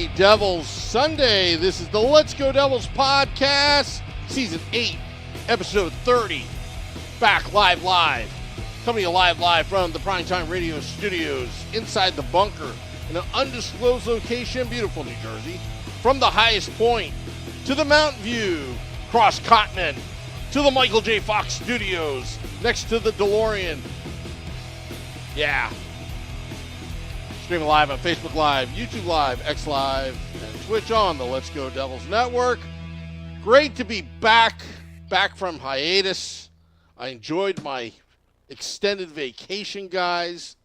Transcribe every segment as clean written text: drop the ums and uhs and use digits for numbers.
Happy Devils Sunday. This is the Let's Go Devils podcast, season 8, episode 30. Back live. Coming to you live from the Primetime Radio studios inside the bunker in an undisclosed location, beautiful New Jersey. From the highest point to the Mountain View, cross-continent, to the Michael J. Fox studios, next to the DeLorean. Yeah. Streaming live on Facebook Live, YouTube Live, X Live, and Twitch on the Let's Go Devils Network. Great to be back from hiatus. I enjoyed my extended vacation, guys.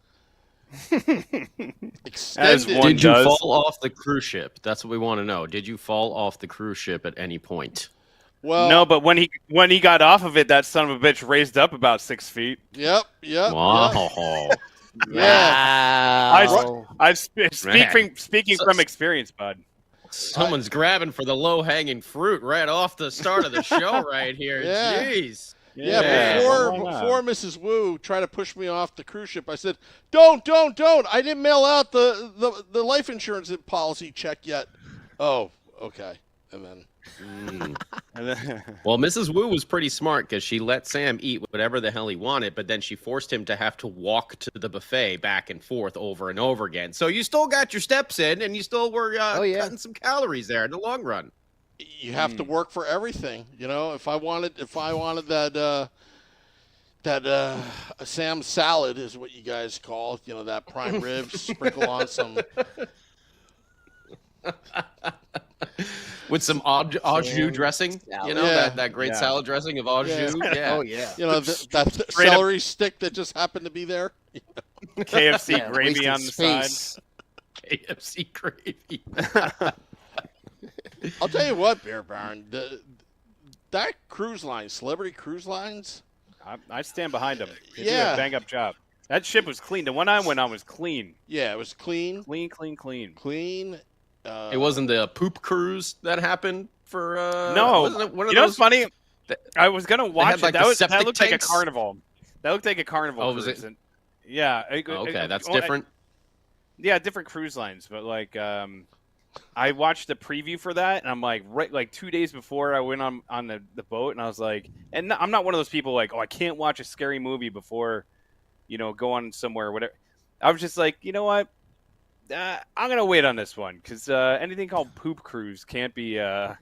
Extended. Did you fall off the cruise ship? That's what we want to know. Did you fall off the cruise ship at any point? Well, no, but when he got off of it, that son of a bitch raised up about 6 feet. Yep. Wow. Yeah. I speaking from experience, bud. Someone's grabbing for the low-hanging fruit right off the start of the show right here. Yeah. Jeez. Yeah, before Mrs. Wu tried to push me off the cruise ship, I said, Don't. I didn't mail out the life insurance policy check yet. Oh, okay. And then... Well, Mrs. Wu was pretty smart because she let Sam eat whatever the hell he wanted, but then she forced him to have to walk to the buffet back and forth over and over again. So you still got your steps in, and you still were cutting some calories there in the long run. You have to work for everything, you know. If I wanted that Sam salad is what you guys call it, you know, that prime ribs, sprinkle on some. With some au jus dressing, you know, that great salad dressing of au jus. Yeah. Oh, yeah. You know, that celery stick that just happened to be there. KFC gravy on the side. KFC gravy. I'll tell you what, Bear Baron, that cruise line, Celebrity Cruise Lines. I stand behind them. They do a bang-up job. That ship was clean. The one I went on was clean. Yeah, it was clean. Clean. It wasn't the poop cruise that happened for. No, wasn't it one of you know those? what's funny? I was gonna watch it. That looked like a tanks? carnival. That looked like a carnival. Oh, cruise. was it? Yeah. Okay, that's different. Yeah, different cruise lines, but like, I watched the preview for that, and I'm like 2 days before I went on the boat, and I was like, and I'm not one of those people like, oh, I can't watch a scary movie before, you know, go on somewhere or whatever. I was just like, you know what? I'm gonna wait on this one because anything called poop cruise can't be a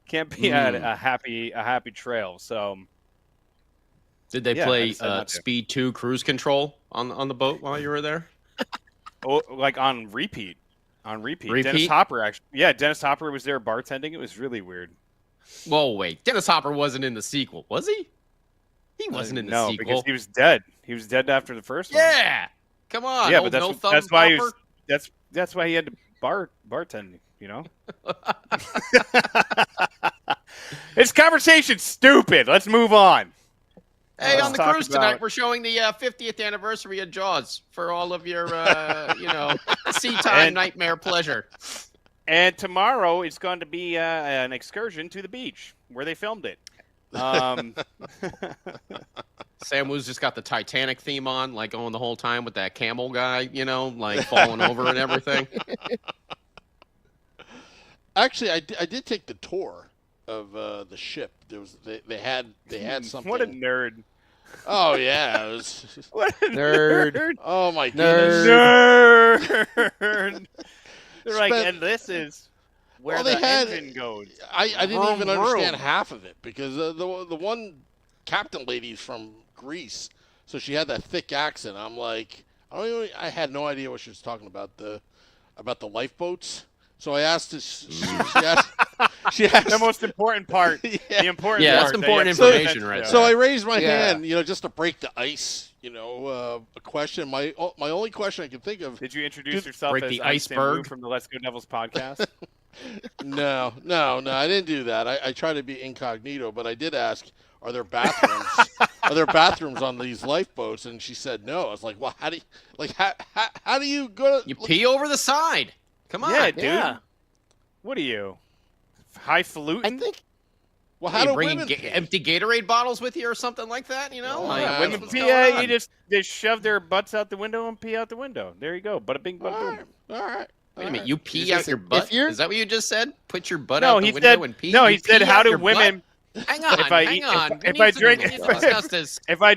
happy trail. So, did they play Speed 2 Cruise Control on the boat while you were there? Oh, like on repeat. Dennis Hopper actually. Yeah, Dennis Hopper was there bartending. It was really weird. Whoa, wait. Dennis Hopper wasn't in the sequel, was he? He wasn't in the sequel. No, because he was dead. He was dead after the first one. Yeah. Come on. Yeah, but that's why he was. That's why he had to bartend, you know? This conversation's stupid. Let's move on. Hey, on the cruise tonight, we're showing the 50th anniversary of Jaws for all of your, sea time nightmare pleasure. And tomorrow it's going to be an excursion to the beach where they filmed it. Sam Wu's just got the Titanic theme on, like going the whole time with that camel guy, you know, like falling over and everything. Actually, I did take the tour of the ship. They had something. What a nerd! Oh yeah, it was what a nerd! Oh my goodness, nerd! They're like, and this is where the engine goes. I didn't even understand half of it because the one captain lady's from Greece, so she had that thick accent. I'm like, I had no idea what she was talking about the lifeboats. So I asked her. She asked the most important part. Yeah. The important part. That's important information, right? So I raised my hand, you know, just to break the ice. You know, a question. My only question I could think of. Did you introduce yourself break as the iceberg from the Let's Go Devils podcast? No, I didn't do that. I try to be incognito, but I did ask, are there bathrooms? Are there bathrooms on these lifeboats? And she said no. I was like, well, how do you go to? You pee over the side. Come on, yeah, dude. Yeah. What are you? Highfalutin? I think. Well, how do bring women empty Gatorade bottles with you or something like that? You know, women pee. You just they shove their butts out the window and pee out the window. There you go. Bada bing, bada boom. All Wait a minute, you pee out your butt? Is that what you just said? Put your butt out the window and pee? No, he said, how do women... Hang on, If I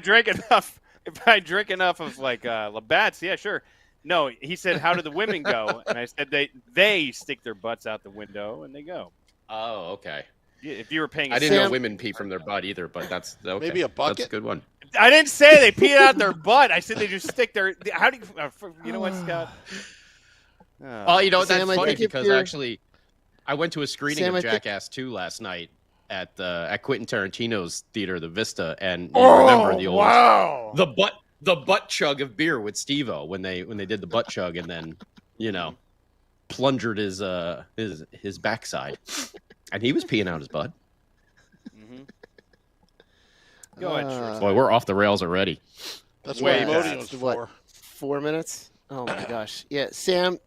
drink enough of like Labatt's, yeah, sure. No, he said, how do the women go? And I said they stick their butts out the window and they go. Oh, okay. Yeah, if you were paying, I didn't know women pee from their butt either, but that's okay. Maybe a bucket. That's a good one. I didn't say they pee out their butt. I said they just stick their. How do you know what, Scott? Oh, you know that's funny because actually, I went to a screening of Jackass 2 last night at Quentin Tarantino's theater, the Vista, and you remember the old the butt chug of beer with Steve-O when they did the butt chug and then plungered his backside, and he was peeing out his butt. Go ahead, boy, we're off the rails already. That's what emoting was for. 4 minutes? Oh my gosh. Yeah, Sam,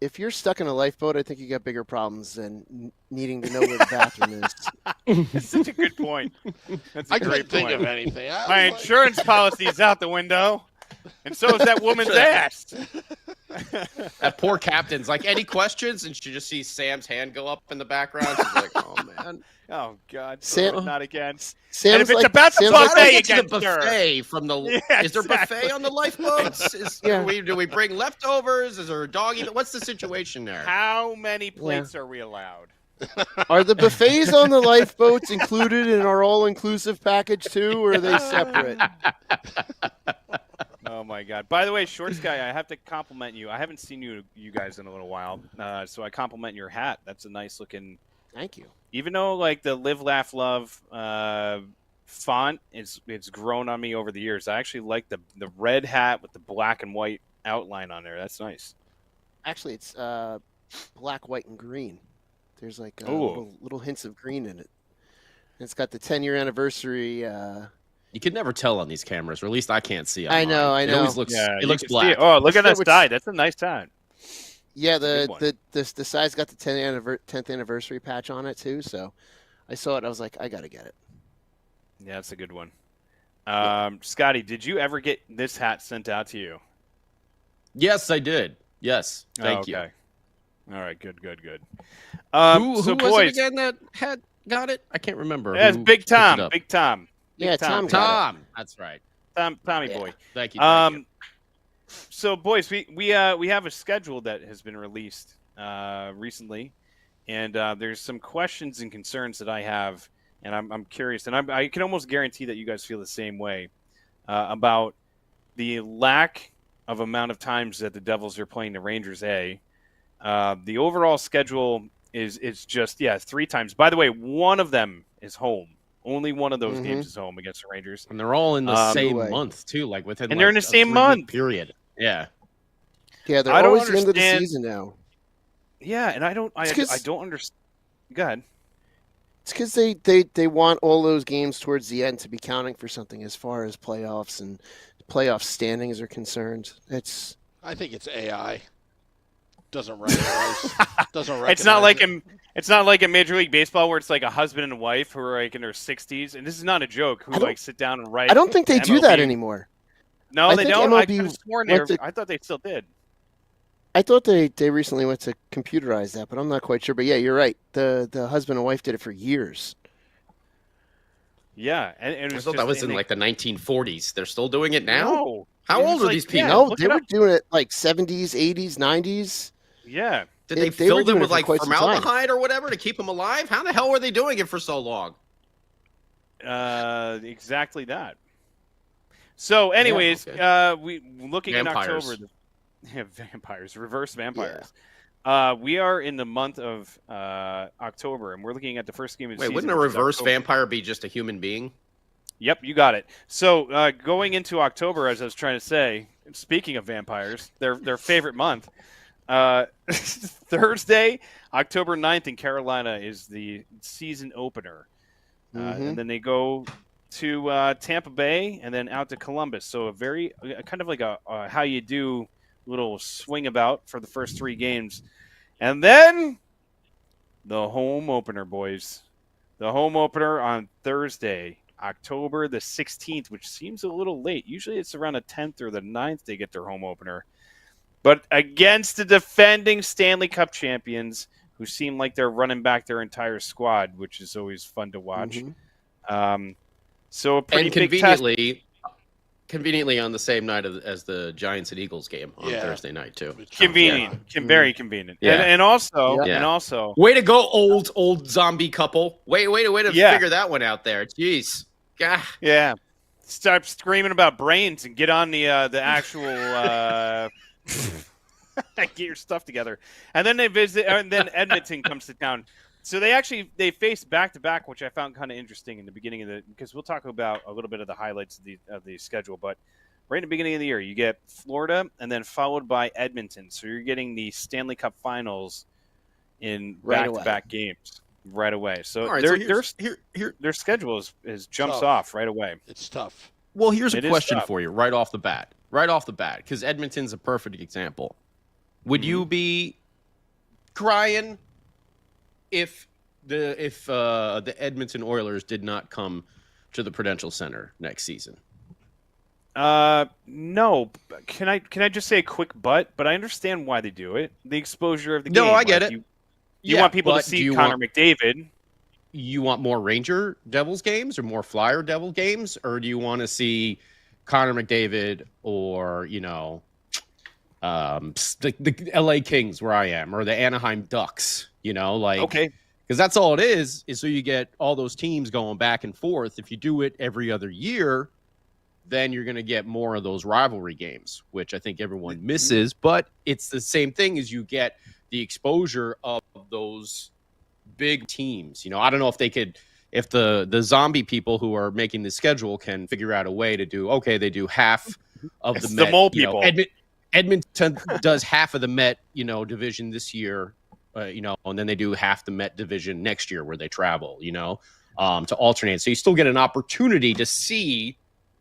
if you're stuck in a lifeboat, I think you got bigger problems than needing to know where the bathroom is. That's such a good point. That's a great couldn't think point. of anything. My insurance policy's out the window, and so is that woman's ass. That poor captain's like, any questions? And she just sees Sam's hand go up in the background. She's like, oh man. Oh God, Sam, not again. Sam's and if it's like, about the buffet again, the buffet from the is there buffet on the lifeboats? Do we bring leftovers? Is there a doggy? What's the situation there? How many plates are we allowed? Are the buffets on the lifeboats included in our all-inclusive package too, or are they separate? Oh my God! By the way, Shorts guy, I have to compliment you. I haven't seen you guys in a little while, so I compliment your hat. That's a nice looking. Thank you. Even though like the Live Laugh Love font, it's grown on me over the years. I actually like the red hat with the black and white outline on there. That's nice. Actually, it's black, white, and green. There's like little hints of green in it. And it's got the 10-year anniversary. You can never tell on these cameras, or at least I can't see it. I know. It always looks. It looks black. Oh, look at that side. That's a nice tie. Yeah, the side's got the 10th anniversary patch on it too. So I saw it. I was like, I gotta get it. Yeah, that's a good one. Scotty, did you ever get this hat sent out to you? Yes, I did. Yes, thank you. All right, good. Who so was boys, it again that had got it? I can't remember. Yeah, it's Big Tom. Big Tom. Yeah, Tom. That's right. Tommy boy. Thank you. So, boys, we have a schedule that has been released recently, and there's some questions and concerns that I have, and I'm curious, and I can almost guarantee that you guys feel the same way about the lack of amount of times that the Devils are playing the Rangers. The overall schedule is just 3 times. By the way, one of them is home. Only one of those games is home against the Rangers, and they're all in the same month too, like within. And they're in the same month period. Yeah. Yeah, they're always the end of the season now. Yeah, and I don't understand. Go ahead. It's because they want all those games towards the end to be counting for something as far as playoffs and playoff standings are concerned. I think it's AI. Doesn't recognize. It's not like in Major League Baseball where it's like a husband and wife who are like in their 60s, and this is not a joke. Who like sit down and write. I don't think they do that anymore. No, they don't. I could have sworn I thought they still did. I thought they recently went to computerize that, but I'm not quite sure. But yeah, you're right. The husband and wife did it for years. Yeah, and I thought that was in like the 1940s. They're still doing it now? No. How old are these people? No, they were doing it like 70s, 80s, 90s. Yeah. Did they fill them with like formaldehyde or whatever to keep them alive? How the hell were they doing it for so long? Exactly that. So, anyways, we looking vampires. in October. Vampires, reverse vampires. Yeah. We are in the month of October, and we're looking at the first game of the season. Wouldn't a reverse vampire be just a human being? Yep, you got it. So, going into October, as I was trying to say, speaking of vampires, their favorite month. Thursday, October 9th in Carolina is the season opener. And then they go to Tampa Bay and then out to Columbus. So a very kind of like a how you do little swing about for the first 3 games. And then the home opener, boys. The home opener on Thursday, October the 16th, which seems a little late. Usually it's around the 10th or the 9th they get their home opener. But against the defending Stanley Cup champions, who seem like they're running back their entire squad, which is always fun to watch. So a pretty big test. Conveniently on the same night as the Giants and Eagles game on Thursday night too. Convenient, very convenient. Yeah. And also, way to go, old zombie couple. Way to figure that one out there. Jeez. Gah. Yeah. Start screaming about brains and get on the actual get your stuff together. And then they visit, and then Edmonton comes to town. So they faced back to back, which I found kind of interesting in the beginning of because we'll talk about a little bit of the highlights of the schedule. But right in the beginning of the year, you get Florida and then followed by Edmonton. So you're getting the Stanley Cup Finals in back-to-back games right away. So, their schedule is jumps off right away. It's tough. Well, here's a question for you right off the bat, because Edmonton's a perfect example. Would you be crying if the Edmonton Oilers did not come to the Prudential Center next season? No. Can I just say a quick but I understand why they do it. The exposure of the game. No, I get it. You want people to see Connor McDavid. You want more Ranger Devils games or more Flyer Devil games, or do you want to see Connor McDavid or, the LA Kings where I am, or the Anaheim Ducks, okay. Because that's all it is so you get all those teams going back and forth. If you do it every other year, then you're going to get more of those rivalry games, which I think everyone misses. But it's the same thing as you get the exposure of those big teams. I don't know if the zombie people who are making the schedule can figure out a way to do, they do half of the mole people. Edmonton does half of the Met, division this year. And then they do half the Met division next year where they travel, to alternate. So you still get an opportunity to see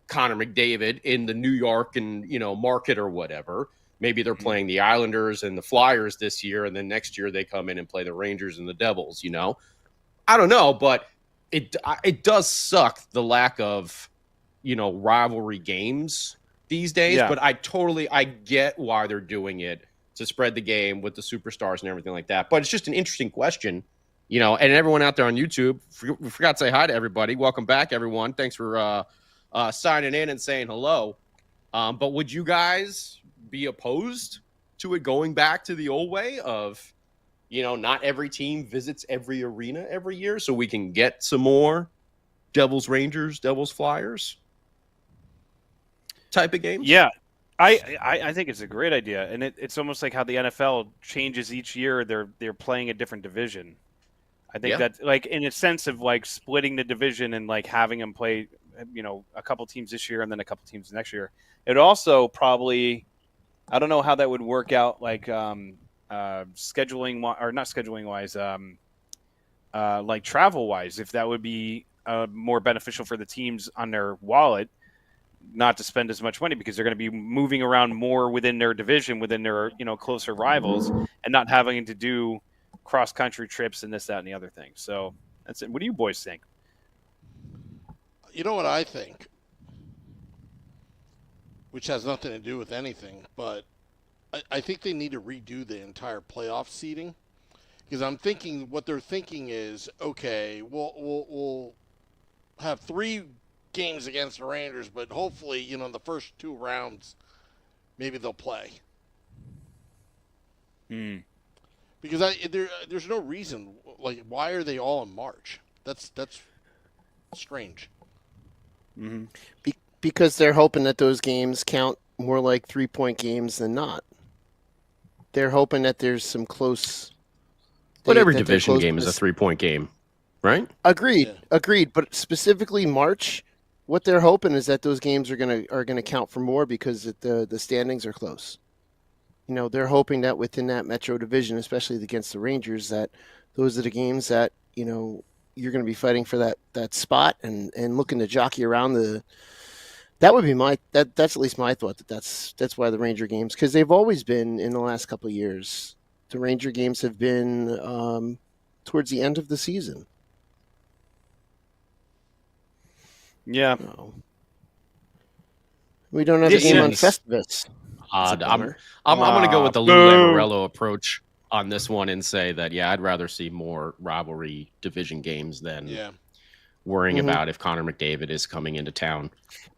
Connor McDavid in the New York and, market or whatever. Maybe they're playing the Islanders and the Flyers this year, and then next year they come in and play the Rangers and the Devils, I don't know, but it does suck, the lack of, rivalry games these days. Yeah. But I get why they're doing it, to spread the game with the superstars and everything like that. But it's just an interesting question, and everyone out there on YouTube, we forgot to say hi to everybody. Welcome back, everyone. Thanks for signing in and saying hello. But would you guys be opposed to it going back to the old way of, not every team visits every arena every year so we can get some more Devils Rangers, Devils Flyers type of games? Yeah. I think it's a great idea, and it's almost like how the NFL changes each year. They're playing a different division. I think that, in a sense of splitting the division and having them play, a couple teams this year and then a couple teams next year. It also probably, I don't know how that would work out, scheduling or not scheduling wise, travel wise. If that would be more beneficial for the teams on their wallet, not to spend as much money because they're going to be moving around more within their division, within their, closer rivals, and not having to do cross-country trips and this, that, and the other thing. So that's it. What do you boys think? You know what I think, which has nothing to do with anything, but I think they need to redo the entire playoff seeding, because I'm thinking what they're thinking is, okay, we'll have 3 games against the Rangers, but hopefully, the first 2 rounds, maybe they'll play. Because there's no reason. Why are they all in March? That's strange. Mm-hmm. Because they're hoping that those games count more like 3-point games than not. They're hoping that there's some close. But every division game is a 3-point game, right? Agreed. But specifically March, what they're hoping is that those games are gonna count for more because the standings are close. They're hoping that within that Metro division, especially against the Rangers, that those are the games that you're going to be fighting for that spot and looking to jockey around the. That would be that's at least my thought. That's why the Ranger games, because they've always been in the last couple of years. The Ranger games have been towards the end of the season. Yeah. We don't have a game on Festivus. odd. I'm going to go with the Lou Lamoriello approach on this one and say that, I'd rather see more rivalry division games than worrying about if Connor McDavid is coming into town.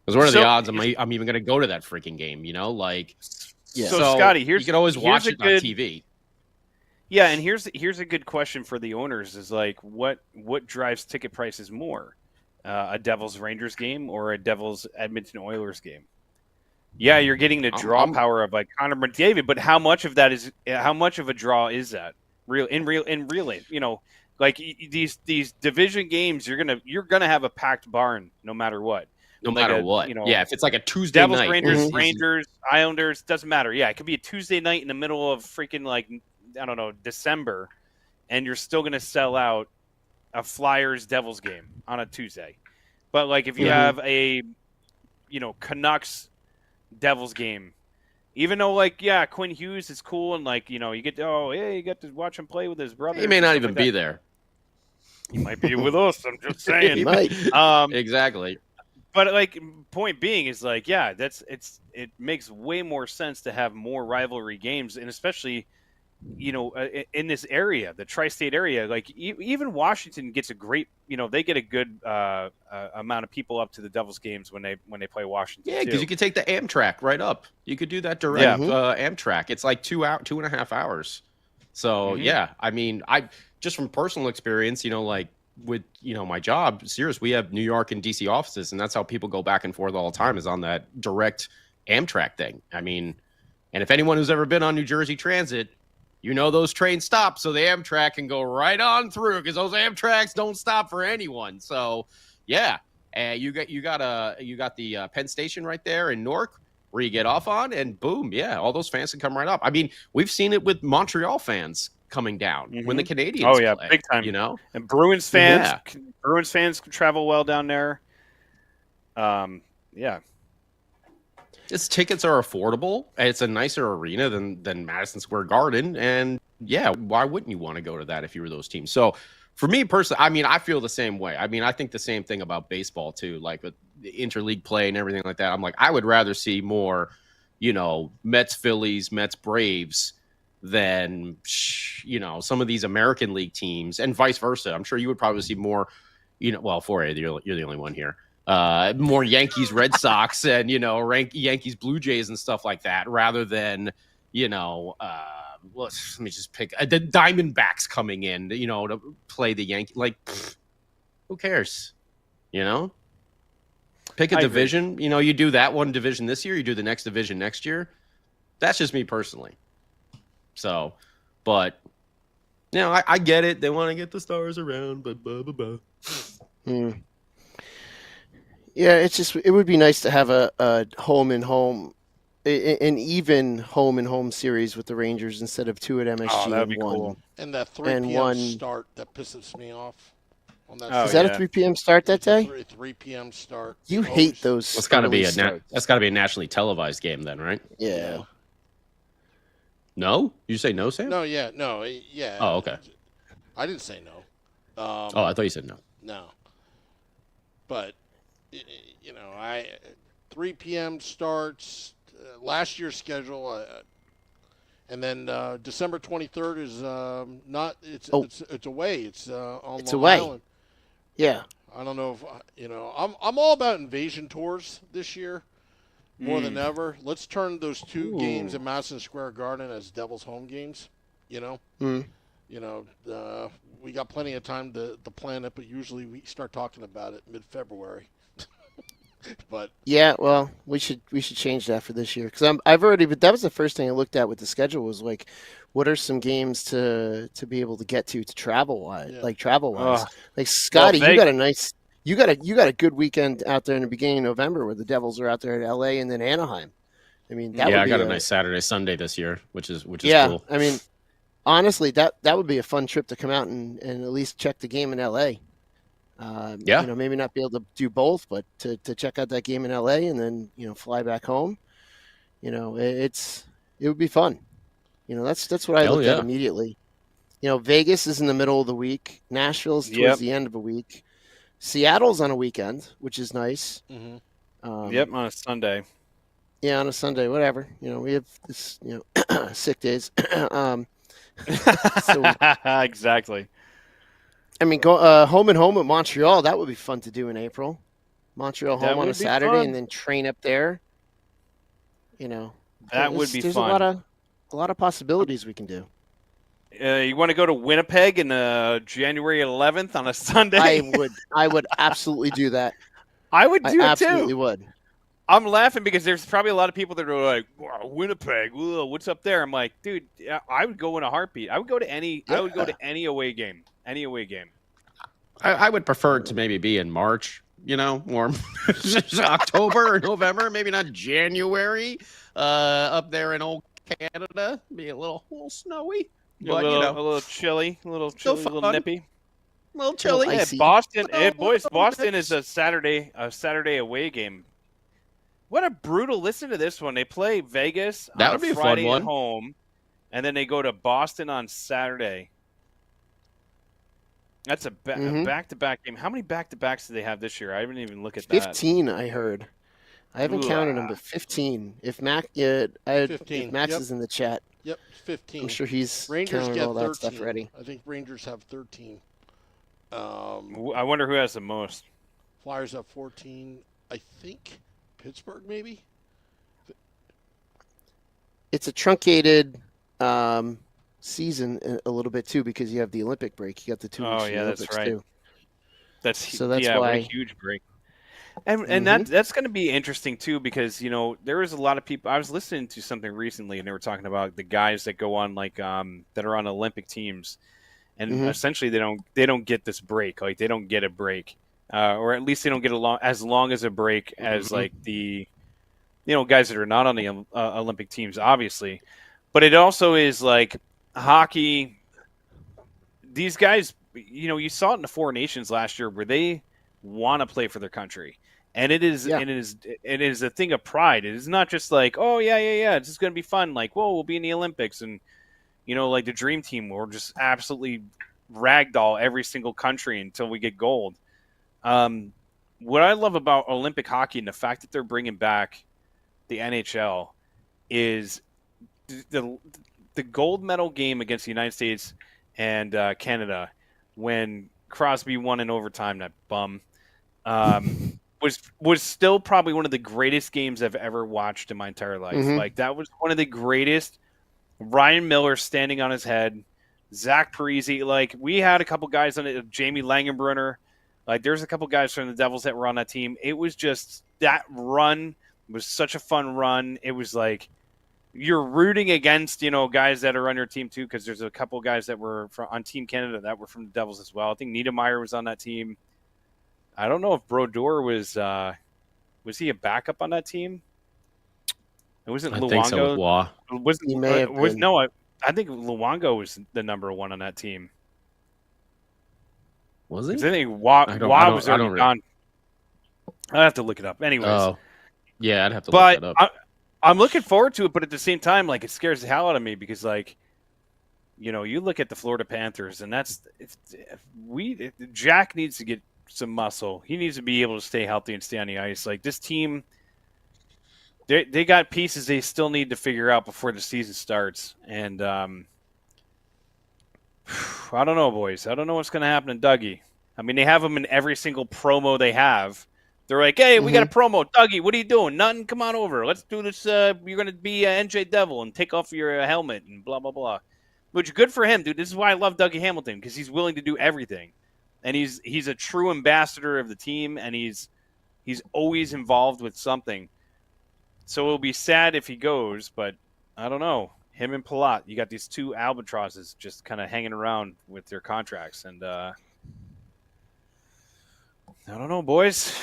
Because what are the odds I'm even going to go to that freaking game, So Scotty, you can always watch it on TV. Yeah, and here's a good question for the owners is like, what drives ticket prices more? A Devils Rangers game or a Devils Edmonton Oilers game? Yeah, you're getting the draw power of like Connor McDavid, but how much of a draw is that? Really, like these division games, you're gonna have a packed barn no matter what. No matter what. If it's like a Tuesday Devils, night. Rangers, Islanders, doesn't matter. Yeah, it could be a Tuesday night in the middle of freaking I don't know, December, and you're still gonna sell out a Flyers Devils game on a Tuesday. But like if you have a Canucks Devils game, even though Quinn Hughes is cool and you get to watch him play with his brother. He may not even be there. He might be with us. I'm just saying. He might. Exactly. But point being is it makes way more sense to have more rivalry games, and especially in this area, the tri-state area, even Washington gets a great, they get a good amount of people up to the Devils games when they play Washington. Yeah, because you could take the Amtrak right up. You could do that direct Amtrak. It's like 2.5 hours. So I mean, I just from personal experience, with my job, Sears, we have New York and DC offices, and that's how people go back and forth all the time is on that direct Amtrak thing. I mean, and if anyone who's ever been on New Jersey Transit, those trains stop, so the Amtrak can go right on through because those Amtraks don't stop for anyone. So, you got the Penn Station right there in Newark where you get off on, and boom, all those fans can come right up. I mean, we've seen it with Montreal fans coming down when the Canadians play, big time, and Bruins fans travel well down there. Its tickets are affordable. It's a nicer arena than Madison Square Garden. And why wouldn't you want to go to that if you were those teams? So for me personally, I mean, I feel the same way. I mean, I think the same thing about baseball too, like with the interleague play and everything like that. I'm like, I would rather see more, Mets, Phillies, Mets, Braves than, some of these American League teams and vice versa. I'm sure you would probably see more, Foray, you're the only one here. More Yankees, Red Sox, and Yankees, Blue Jays, and stuff like that, rather than let me just pick the Diamondbacks coming in, to play the Yankees. Who cares? Pick a division. You do that one division this year, you do the next division next year. That's just me personally. So, but I get it. They want to get the stars around, but blah blah blah. Yeah, it would be nice to have a home and home, an even home and home series with the Rangers instead of two at MSG that'd be one. Cool. And that 3 p.m. start that pisses me off. Is that a 3 p.m. start that day? 3 p.m. start. You hate those. That's got to be a nationally televised game then, right? Yeah. No? You say no, Sam? No, yeah. Oh, okay. I didn't say no. I thought you said no. No. But 3 p.m. starts. Last year's schedule, and then December 23rd is not. It's away. It's on Long Island. Yeah. I don't know if I'm all about invasion tours this year more than ever. Let's turn those two games at Madison Square Garden as Devils home games. We got plenty of time to plan it, but usually we start talking about it mid-February. But well, we should change that for this year because I've already. But that was the first thing I looked at with the schedule was like, what are some games to be able to get to travel wise, Like Scotty, you got a good weekend out there in the beginning of November where the Devils are out there at LA and then Anaheim. I mean, I got a nice Saturday, Sunday this year, which is cool. I mean, honestly, that would be a fun trip to come out and at least check the game in LA. Maybe not be able to do both, but to check out that game in LA and then, fly back home, it would be fun. That's what I looked at immediately. Vegas is in the middle of the week. Nashville's towards the end of a week. Seattle's on a weekend, which is nice. On a Sunday. Yeah, on a Sunday, whatever. We have this, sick days. So Exactly. I mean, go home and home at Montreal. That would be fun to do in April. Montreal That home on a would be Saturday, fun. and then train up there. That would be there's fun. a lot of possibilities we can do. You want to go to Winnipeg in January 11th on a Sunday? I would absolutely do that. I would do it absolutely too. Would. I'm laughing because there's probably a lot of people that are like, wow, Winnipeg, what's up there? I'm like, dude, I would go in a heartbeat. I would go to any. Yeah. I would go to any away game. Any away game. I would prefer it to maybe be in March, or October or November, maybe not January. Up there in old Canada, be a little snowy, but a little chilly, a little nippy, a little chilly. Yeah, Boston, boys, Boston is a Saturday away game. What a brutal! Listen to this one. They play Vegas that on would be Friday a fun one. At home, and then they go to Boston on Saturday. That's a back-to-back game. How many back-to-backs do they have this year? I haven't even looked at 15, I heard. I haven't counted them, but 15. If Max is in the chat, yep, 15. I'm sure he's Rangers counted get all 13. that stuff ready. I think Rangers have 13. I wonder who has the most. Flyers have 14. I think Pittsburgh, maybe. It's a truncated season a little bit too because you have the Olympic break. You got the 2 weeks. Oh yeah, Olympics that's right. Too. That's why what a huge break. And that's going to be interesting too because there is a lot of people. I was listening to something recently and they were talking about the guys that go on that are on Olympic teams, and essentially they don't get this break. Like they don't get a break, or at least they don't get as long as a break as like the guys that are not on the Olympic teams, obviously. But it also is like hockey. These guys, you saw it in the Four Nations last year where they want to play for their country, and it is a thing of pride. It is not just like, oh yeah, it's just going to be fun. Like, whoa, we'll be in the Olympics, and like the dream team, we'll just absolutely ragdoll every single country until we get gold. What I love about Olympic hockey and the fact that they're bringing back the NHL is the gold medal game against the United States and Canada when Crosby won in overtime, that bum, was still probably one of the greatest games I've ever watched in my entire life. Like that was one of the greatest. Ryan Miller standing on his head, Zach Parise. Like we had a couple guys on it, Jamie Langenbrunner. Like there's a couple guys from the Devils that were on that team. It was just that run was such a fun run. It was like you're rooting against, guys that are on your team too, because there's a couple guys that were on Team Canada that were from the Devils as well. I think Niedermeyer was on that team. I don't know if Brodeur was he a backup on that team? It wasn't Luongo. I think so with Waugh. I think Luongo was the number one on that team. Was he? I think Waugh was already gone. I'd have to look it up. Anyways. Oh, yeah, I'd have to look that up. I'm looking forward to it, but at the same time, like it scares the hell out of me because, like, you look at the Florida Panthers, and Jack needs to get some muscle. He needs to be able to stay healthy and stay on the ice. Like this team, they got pieces they still need to figure out before the season starts. And I don't know, boys. I don't know what's going to happen in Dougie. I mean, they have him in every single promo they have. They're like, hey, we got a promo. Dougie, what are you doing? Nothing. Come on over. Let's do this. You're going to be NJ Devil and take off your helmet and blah, blah, blah. Which, good for him, dude. This is why I love Dougie Hamilton, because he's willing to do everything. And he's a true ambassador of the team, and he's always involved with something. So it'll be sad if he goes, but I don't know. Him and Palat, you got these two albatrosses just kind of hanging around with their contracts. And I don't know, boys.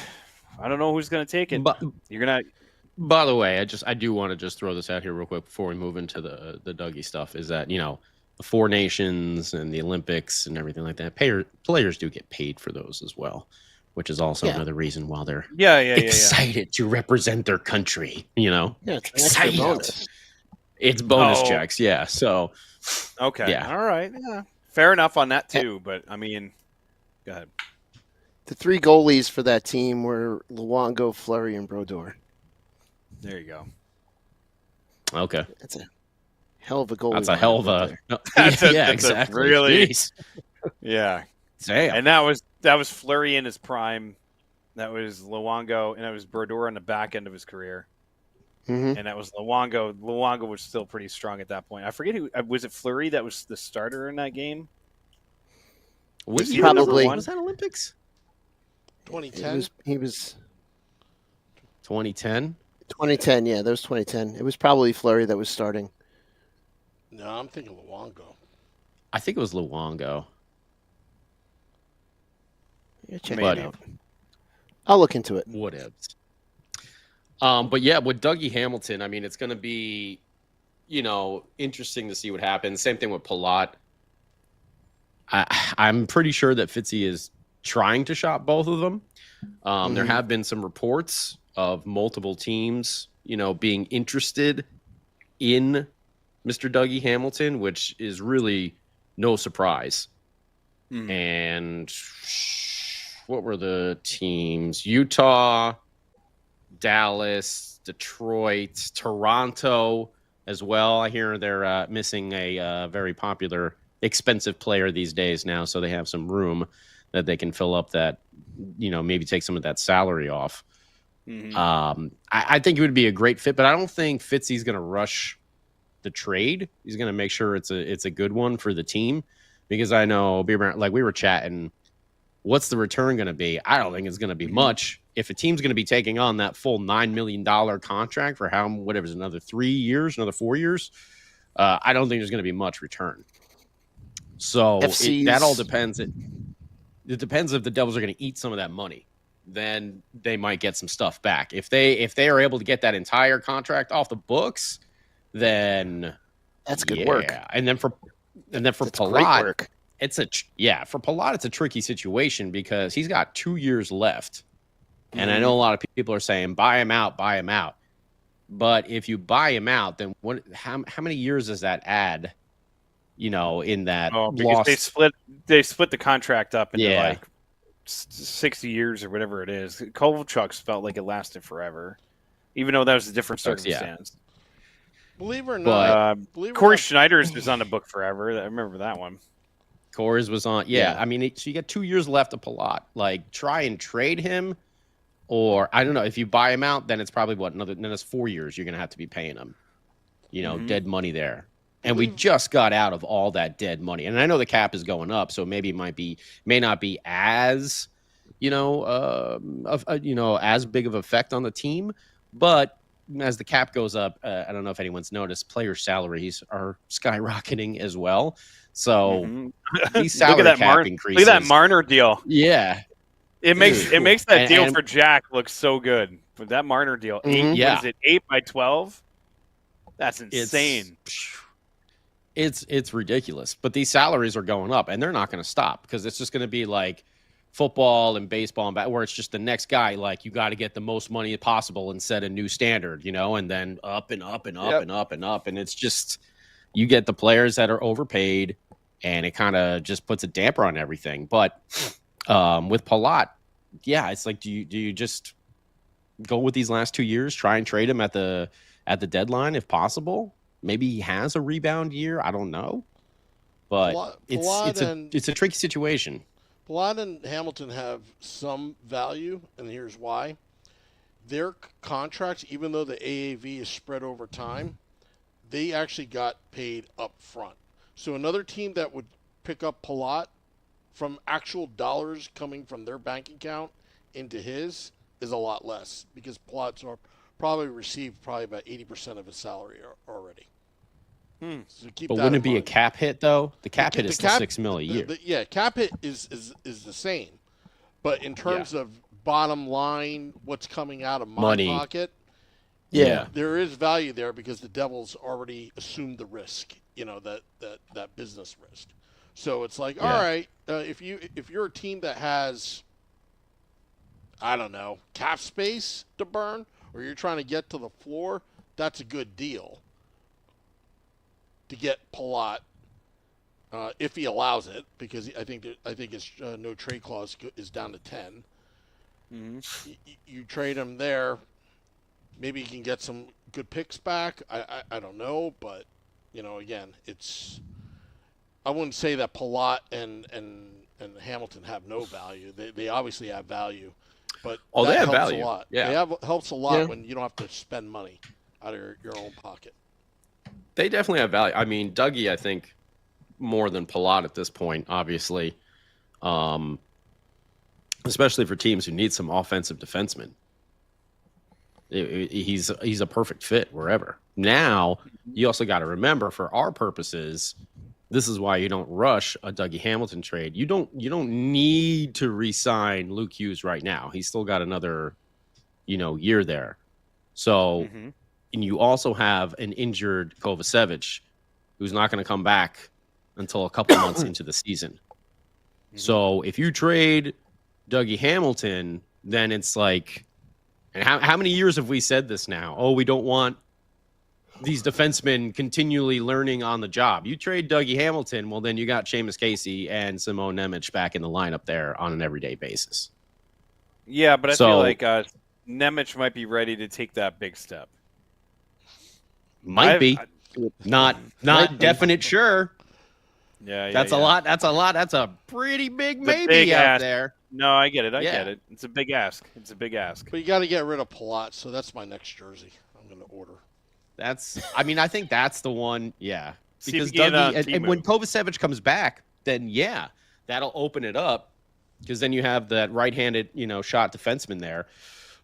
I don't know who's going to take it. But, you're going to. By the way, I do want to just throw this out here real quick before we move into the Dougie stuff. Is that the Four Nations and the Olympics and everything like that. Players do get paid for those as well, which is also another reason why they're excited to represent their country. It's excited. Bonus. It's bonus checks, yeah. So, okay, all right, yeah, fair enough on that too. But I mean, go ahead. The three goalies for that team were Luongo, Fleury, and Brodeur. There you go. Okay. That's a hell of a goal. That's a hell of a. No, That's exactly. Really? Jeez. Yeah. Damn. And that was Fleury in his prime. That was Luongo, and that was Brodeur on the back end of his career. Mm-hmm. And that was Luongo. Luongo was still pretty strong at that point. I forget who was it. Fleury that was the starter in that game. Was he probably was that Olympics? 2010. He was 2010. 2010. Yeah, that was 2010. It was probably Fleury that was starting. No, I'm thinking Luongo. I think it was Luongo. Yeah, check Maybe. it out. I'll look into it. Whatevs. But yeah, with Dougie Hamilton, I mean, it's going to be, interesting to see what happens. Same thing with Palat. I'm pretty sure that Fitzy is trying to shop both of them. There have been some reports of multiple teams, being interested in Mr. Dougie Hamilton, which is really no surprise. And what were the teams? Utah, Dallas, Detroit, Toronto as well. I hear they're missing a very popular, expensive player these days now, so they have some room that they can fill up that, maybe take some of that salary off. I think it would be a great fit, but I don't think Fitzy's going to rush the trade. He's going to make sure it's a good one for the team, because I know, like we were chatting, what's the return going to be? I don't think it's going to be much. If a team's going to be taking on that full $9 million contract for another 3 years, another 4 years, I don't think there's going to be much return. So that all depends. It depends if the Devils are going to eat some of that money. Then they might get some stuff back. If they are able to get that entire contract off the books, then that's good work. And then for Palat, for Palat, it's a tricky situation because he's got 2 years left. And I know a lot of people are saying, buy him out. But if you buy him out, then how many years does that add, in that lost? They split the contract up into like 60 years or whatever it is. Kovalchuk's felt like it lasted forever, even though that was a different circumstance. Yeah. Believe it or not, Corey Schneider's was on the book forever. I remember that one. Corey's was on. Yeah. I mean, so you got 2 years left of Palat. Like, try and trade him. Or, I don't know, if you buy him out, then it's probably then it's 4 years you're going to have to be paying him. Dead money there. And we just got out of all that dead money. And I know the cap is going up, so maybe it may not be as, as big of an effect on the team. But as the cap goes up, I don't know if anyone's noticed, player salaries are skyrocketing as well. So these salary cap increases. Look at that Marner deal. Yeah. It makes that deal for Jack look so good. But that Marner deal, what is it, 8 by 12? That's insane. It's ridiculous. But these salaries are going up, and they're not going to stop because it's just going to be like football and baseball and where it's just the next guy. Like, you got to get the most money possible and set a new standard, and then up and up and up and up and up, and it's just you get the players that are overpaid, and it kind of just puts a damper on everything. But with Palat, it's like, do you just go with these last 2 years, try and trade him at the deadline if possible? Maybe he has a rebound year. I don't know, but it's a tricky situation. Palat and Hamilton have some value, and here's why. Their contracts, even though the AAV is spread over time, they actually got paid up front. So another team that would pick up Palat from actual dollars coming from their bank account into his is a lot less, because Palat's probably received about 80% of his salary already. So keep but that wouldn't in it be mind. a cap hit though? The cap hit is still $6 million a year. Cap hit is the same, but in terms of bottom line, what's coming out of my pocket, there is value there because the Devils already assumed the risk, that business risk. So it's like, all right, if you're a team that has, I don't know, cap space to burn, or you're trying to get to the floor, that's a good deal to get Palat, if he allows it, because I think his no trade clause is down to 10. You trade him there, maybe you can get some good picks back? I don't know, but again, I wouldn't say that Palat and Hamilton have no value. They obviously have value, but they have helps value. a lot. Yeah, helps a lot when you don't have to spend money out of your own pocket. They definitely have value. I mean, Dougie, I think more than Palat at this point, obviously, especially for teams who need some offensive defensemen. He's a perfect fit wherever. Now, you also got to remember, for our purposes, this is why you don't rush a Dougie Hamilton trade. You don't need to re-sign Luke Hughes right now. He's still got another, year there. So, and you also have an injured Kovacevic, who's not going to come back until a couple months into the season. So, if you trade Dougie Hamilton, then it's like, and how many years have we said this now? Oh, we don't want these defensemen continually learning on the job. You trade Dougie Hamilton, well, then you got Seamus Casey and Simone Nemec back in the lineup there on an everyday basis. Yeah, but I feel like Nemec might be ready to take that big step. Might be. Not definite sure. Yeah, that's a lot. That's a pretty big maybe big out ask. there. No, I get it. I get it. It's a big ask. But you got to get rid of Palat, so that's my next jersey I'm going to order. I think that's the one. Yeah, because Dougie, and when Kovacevic comes back, then that'll open it up, because then you have that right-handed, shot defenseman there,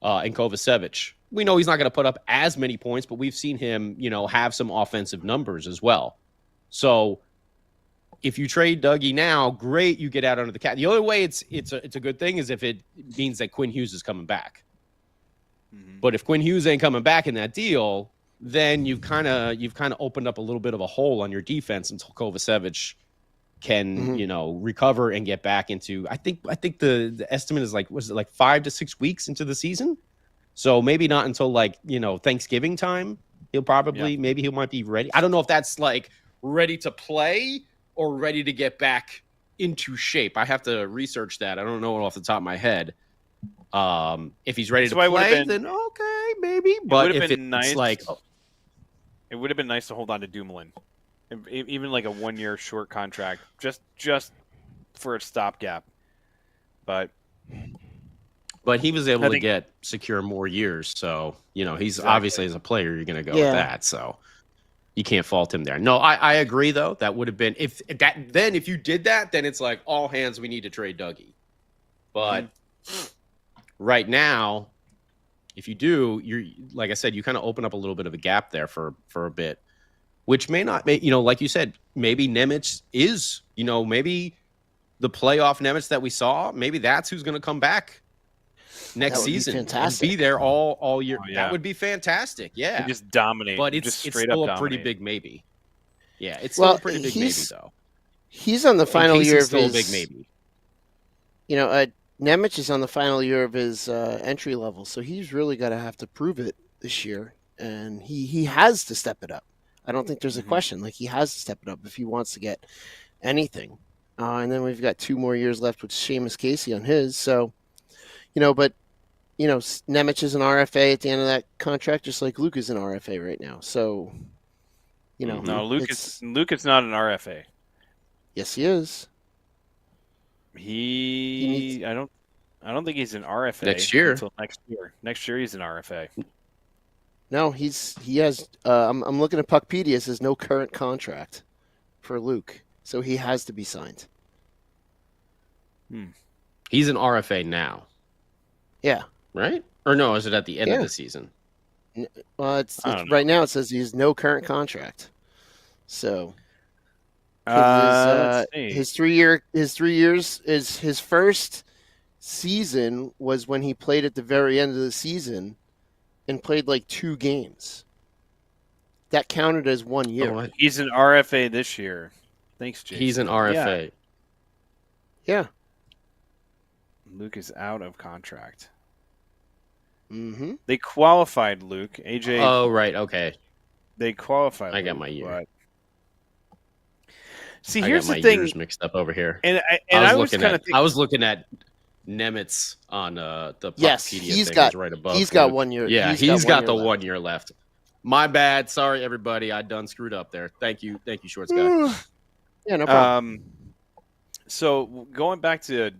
and Kovacevic. We know he's not going to put up as many points, but we've seen him, have some offensive numbers as well. So if you trade Dougie now, great, you get out under the cap. The only way it's a good thing is if it means that Quinn Hughes is coming back. But if Quinn Hughes ain't coming back in that deal, then you've kind of opened up a little bit of a hole on your defense until Kovacevic can recover and get back into. I think the estimate is was it 5 to 6 weeks into the season? So maybe not until Thanksgiving time. He'll probably maybe he might be ready. I don't know if that's ready to play or ready to get back into shape. I have to research that. I don't know it off the top of my head. If he's ready to play, then okay, maybe. But if it's nice, it would have been nice to hold on to Dumoulin, even a 1-year short contract, just for a stopgap. But he was able to secure more years, so he's obviously, as a player, you're going to go with that. So you can't fault him there. No, I agree though. That would have been if you did that, then it's all hands, we need to trade Dougie. But right now, if you do, you're like I said, you kind of open up a little bit of a gap there for a bit, which may not make, like you said, maybe Nemec is, maybe the playoff Nemec that we saw, maybe that's who's going to come back next season and be there all year. Oh, yeah. That would be fantastic. Yeah. And just dominate. But it's still a pretty big maybe. Yeah, it's still a pretty big maybe though. He's on the final year of still his a big maybe. Nemec is on the final year of his entry level, so he's really got to have to prove it this year, and he has to step it up. I don't think there's a question. He has to step it up if he wants to get anything. And then we've got 2 more years left with Seamus Casey on his. So, but Nemec is an RFA at the end of that contract, just like Luke is an RFA right now. So, no, Luke is not an RFA. Yes, he is. I don't think he's an RFA next year. Until next year. Next year he's an RFA. No, he has. I'm looking at Puckpedia. It says no current contract for Luke, so he has to be signed. He's an RFA now. Yeah. Right? Or no? Is it at the end of the season? Well, it's right now. It says he has no current contract. So. His 3 years is his first season was when he played at the very end of the season and played 2 games. That counted as 1 year. Oh, he's an RFA this year. Thanks, Jason. He's an RFA. Yeah. Luke is out of contract. Mm-hmm. They qualified Luke. AJ. Oh, right. Okay. They qualified. I got my year. But... See, I here's got my the thing. Years mixed up over here. And I was looking at Nemec on the yes, Puckpedia he's thing got right above. He's got 1 year. Yeah, he's got the 1 year left. My bad. Sorry, everybody. I done screwed up there. Thank you, Shorts guy. Yeah, no problem. So going back to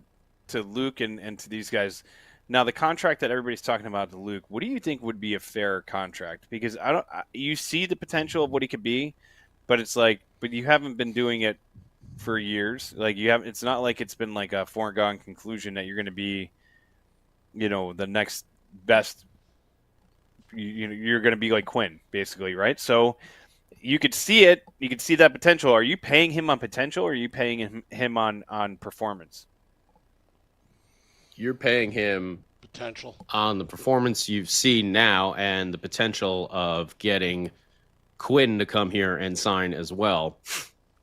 Luke and to these guys, now the contract that everybody's talking about to Luke, what do you think would be a fair contract? Because you see the potential of what he could be, but it's like, but you haven't been doing it for years. Like it's not like it's been like a foregone conclusion that you're going to be, the next best. You're going to be like Quinn, basically, right? So you could see it. You could see that potential. Are you paying him on potential, or are you paying him on performance? You're paying him potential on the performance you've seen now and the potential of getting Quinn to come here and sign as well.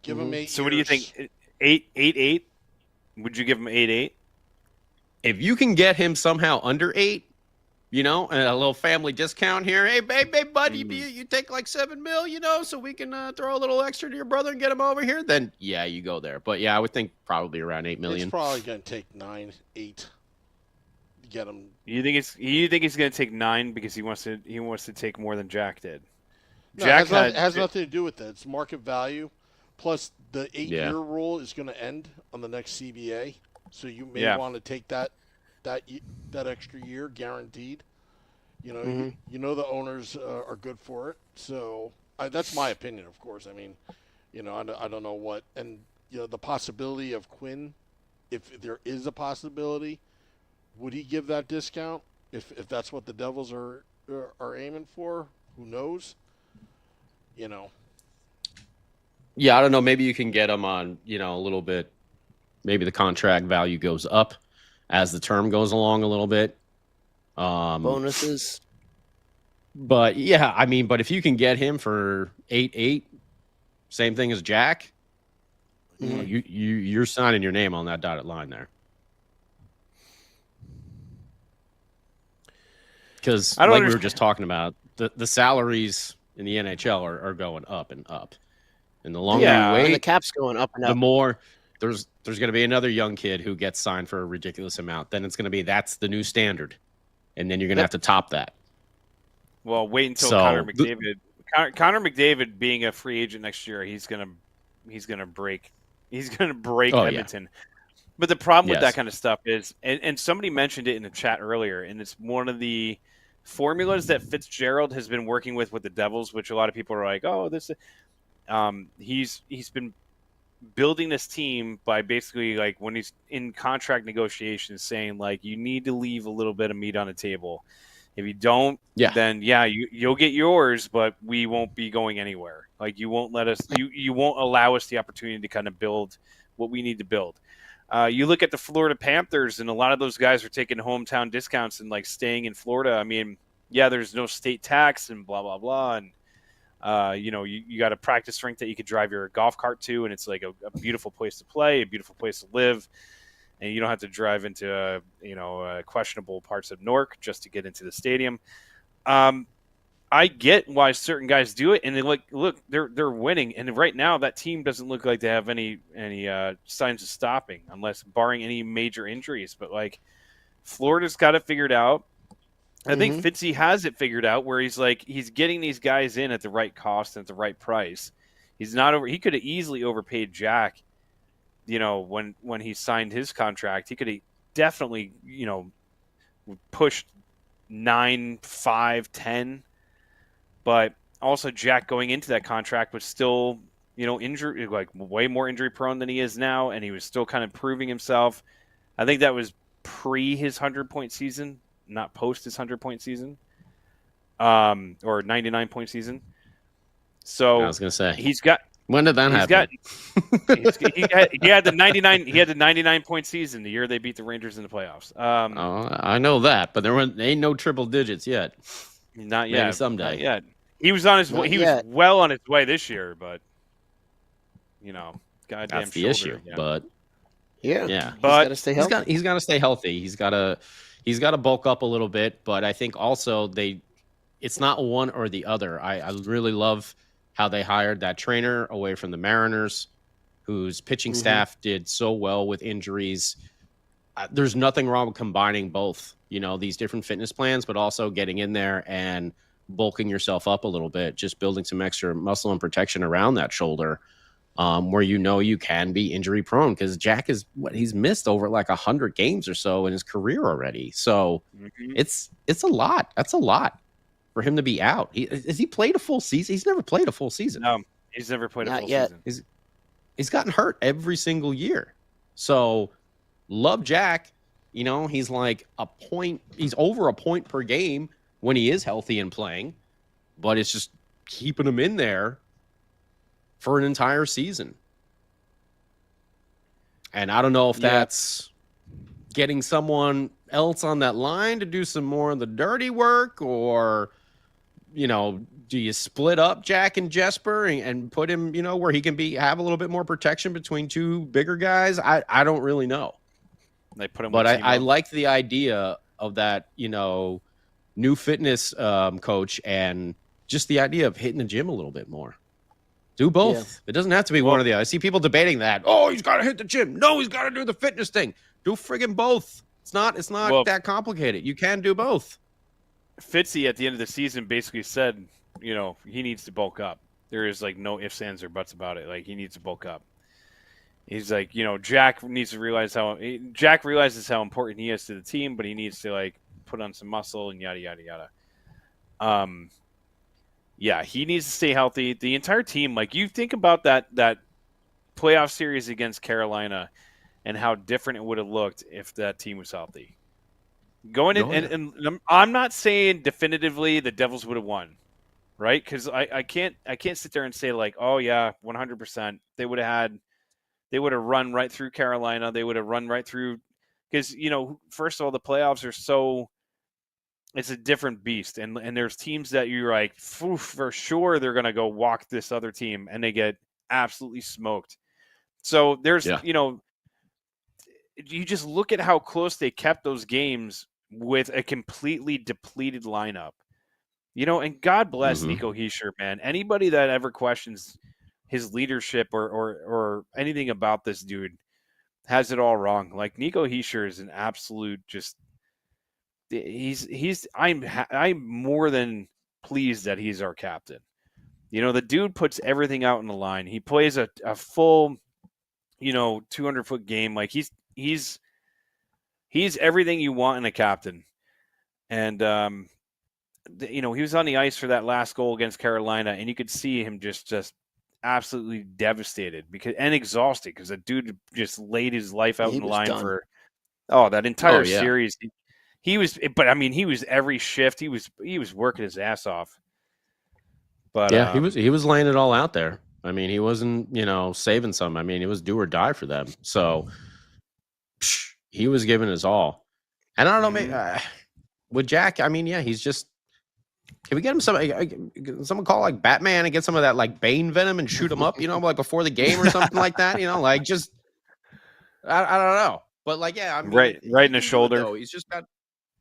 Give him 8 years. So what do you think? 8? Would you give him 8? If you can get him somehow under 8, and a little family discount here. Hey, buddy, you take like $7 million, so we can throw a little extra to your brother and get him over here. Then yeah, you go there. But yeah, I would think probably around $8 million. It's probably going to take 9, 8 to get him. You think he's going to take 9 because he wants to take more than Jack did? No, it has nothing to do with that. It's market value. Plus, the 8-year rule is going to end on the next CBA, so you may want to take that extra year guaranteed. You know the owners are good for it. So that's my opinion, of course. I mean, I don't know what, and the possibility of Quinn, if there is a possibility, would he give that discount if that's what the Devils are aiming for? Who knows? Yeah, I don't know. Maybe you can get him on, a little bit. Maybe the contract value goes up as the term goes along a little bit. Bonuses. But yeah, I mean, but if you can get him for 8, same thing as Jack, you're signing your name on that dotted line there. Because we were just talking about, the salaries in the NHL are going up and up. And the longer you wait, and the cap's going up and up. The more there's going to be another young kid who gets signed for a ridiculous amount. Then it's going to be that's the new standard, and then you're going to have to top that. Well, wait until Connor McDavid. Connor McDavid being a free agent next year, he's going to break Edmonton. Yeah. But the problem with that kind of stuff is, and somebody mentioned it in the chat earlier, and it's one of the formulas that Fitzgerald has been working with the Devils, which a lot of people are like, oh, this. He's been building this team by basically, like, when he's in contract negotiations, saying like, you need to leave a little bit of meat on the table. If you don't, then you'll get yours, but we won't be going anywhere. Like, you won't let us, you won't allow us the opportunity to kind of build what we need to build. You look at the Florida Panthers, and a lot of those guys are taking hometown discounts and like staying in Florida. I mean, there's no state tax and blah blah blah, and you got a practice rink that you could drive your golf cart to, and it's like a beautiful place to play, a beautiful place to live, and you don't have to drive into questionable parts of Newark just to get into the stadium. I get why certain guys do it, and they look, they're winning, and right now that team doesn't look like they have any signs of stopping, unless barring any major injuries. But like, Florida's got it figured out. I think Fitzy has it figured out, where he's getting these guys in at the right cost and at the right price. He's not over. He could have easily overpaid Jack. When he signed his contract, he could have definitely pushed 9, 5, 10. But also Jack going into that contract was still injury, like way more injury prone than he is now, and he was still kind of proving himself. I think that was pre his 100-point season. Not post his 100-point season, or 99-point season. So I was going to say he's got. When did that happen? He had the 99. He had the 99-point season the year they beat the Rangers in the playoffs. I know that, but there ain't no triple digits yet. Not yet. Maybe someday. Not yet. He was on his way. He was well on his way this year, but goddamn. That's the issue. Yeah. But yeah, but he's got to stay healthy. He's got to stay healthy. He's got to bulk up a little bit, but I think also it's not one or the other. I really love how they hired that trainer away from the Mariners, whose pitching staff did so well with injuries. There's nothing wrong with combining both, these different fitness plans, but also getting in there and bulking yourself up a little bit, just building some extra muscle and protection around that shoulder, where you can be injury prone, because Jack he's missed over like 100 games or so in his career already. So it's a lot. That's a lot for him to be out. Has he played a full season? He's never played a full season. No, he's never played a full season. He's gotten hurt every single year. So love Jack. He's like he's over a point per game when he is healthy and playing, but it's just keeping him in there for an entire season. And I don't know if that's getting someone else on that line to do some more of the dirty work, or, do you split up Jack and Jesper and put him, where he can have a little bit more protection between two bigger guys? I don't really know. They put him, but I like the idea of that, new fitness coach, and just the idea of hitting the gym a little bit more. Do both. Yeah. It doesn't have to be one or the other. I see people debating that. Oh, he's got to hit the gym. No, he's got to do the fitness thing. Do friggin' both. It's not that complicated. You can do both. Fitzy at the end of the season basically said, he needs to bulk up. There is like no ifs, ands, or buts about it. Like, he needs to bulk up. He's like, Jack needs to realize Jack realizes how important he is to the team, but he needs to like put on some muscle and yada yada yada. Yeah, he needs to stay healthy. The entire team, like, you think about that playoff series against Carolina and how different it would have looked if that team was healthy. Going in, and I'm not saying definitively the Devils would have won, right? Because I can't sit there and say like, oh yeah, 100%. They would have run right through Carolina. They would have run right through, because first of all, the playoffs are it's a different beast, and there's teams that you're like, for sure they're gonna go walk this other team, and they get absolutely smoked. So there's you just look at how close they kept those games with a completely depleted lineup. And God bless Nico Hischier, man. Anybody that ever questions his leadership or anything about this dude has it all wrong. Like, Nico Hischier is an absolute I'm more than pleased that he's our captain. The dude puts everything out in the line. He plays a full, 200-foot game. Like, he's everything you want in a captain. And he was on the ice for that last goal against Carolina, and you could see him just absolutely devastated and exhausted, because the dude just laid his life out in the line for that entire series. He was every shift. He was working his ass off. But he was laying it all out there. I mean, he wasn't, saving some. I mean, it was do or die for them. So he was giving his all. And I don't know, maybe with Jack, I mean, he's just. Can we get him someone call like Batman and get some of that like Bane venom and shoot him up, like before the game or something like that, like just I don't know. But like, I mean, right in the shoulder. He's just got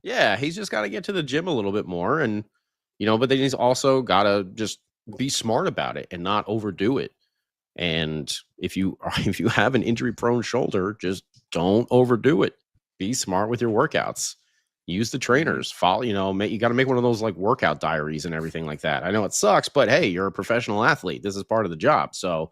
to get to the gym a little bit more, and but then he's also got to just be smart about it and not overdo it. And if you have an injury prone shoulder, just don't overdo it. Be smart with your workouts. Use the trainers. Follow, you got to make one of those like workout diaries and everything like that. I know it sucks, but hey, you're a professional athlete. This is part of the job. So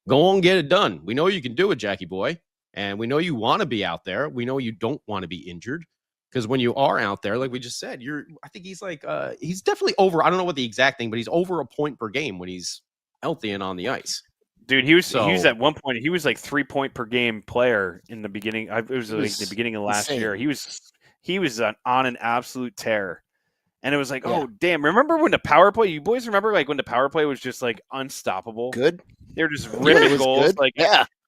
go on, get it done. We know you can do it, Jackie boy. And we know you want to be out there. We know you don't want to be injured, because when you are out there, like we just said, I think he's like, he's definitely over. I don't know what the exact thing, but he's over a point per game when he's healthy and on the ice. Dude, he was at one point, he was like 3-point per game player in the beginning. It was like the beginning of last year. He was on an absolute tear. And it was like, oh, damn. Remember when the power play, you boys remember like when the power play was just like unstoppable? Good. They were just ripping goals. Good. Like,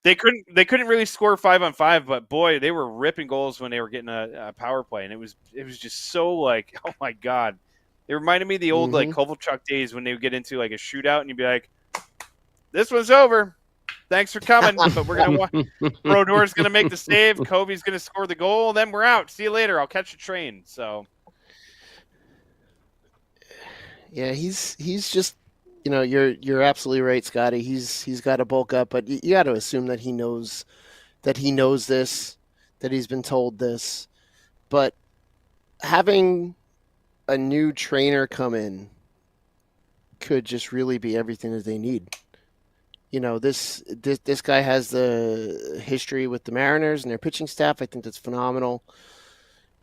they couldn't really score 5-on-5, but boy, they were ripping goals when they were getting a power play. And it was just so like, oh my God. It reminded me of the old like Kovalchuk days when they would get into like a shootout and you'd be like, this one's over. Thanks for coming, but we're gonna Brodor's gonna make the save. Kobe's gonna score the goal. Then we're out. See you later. I'll catch a train. So, yeah, he's just, you're absolutely right, Scotty. He's got to bulk up, but you got to assume that he knows this, that he's been told this. But having a new trainer come in could just really be everything that they need. You know, this guy has the history with the Mariners and their pitching staff. I think that's phenomenal.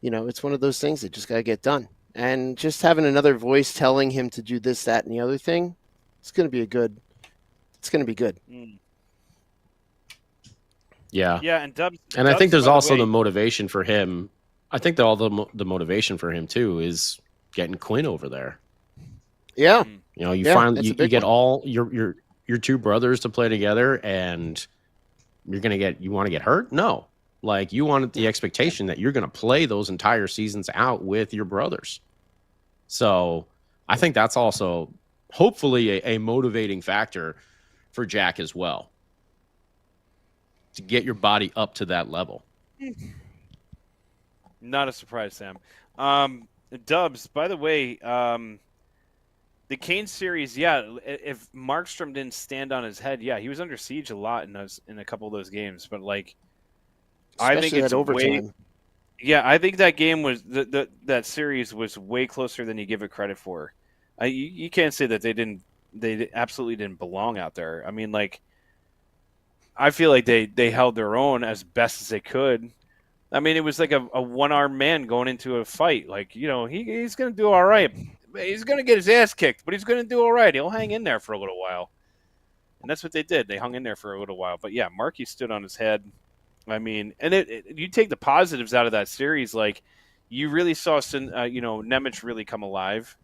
You know, it's one of those things that just got to get done. And just having another voice telling him to do this, that, and the other thing, it's going to be good. Yeah. Yeah, and Dubs. And I think there's also the motivation for him. I think that all the motivation for him too is getting Quinn over there. Yeah. You know, you get all your two brothers to play together, and you want to get hurt? No. Like, you want the expectation that you're going to play those entire seasons out with your brothers. So I think that's also hopefully a motivating factor for Jack as well, to get your body up to that level. Not a surprise, Sam. Dubs, by the way, the Kane series, if Markstrom didn't stand on his head, he was under siege a lot in a couple of those games. But especially I think it's overtime. I think that game was that series was way closer than you give it credit for. You can't say that they absolutely didn't belong out there. I mean, I feel like they held their own as best as they could. I mean, it was like a one-armed man going into a fight. He's going to do all right. He's going to get his ass kicked, but he's going to do all right. He'll hang in there for a little while. And that's what they did. They hung in there for a little while. But, Markey stood on his head. I mean, and you take the positives out of that series. You really saw Nemec really come alive.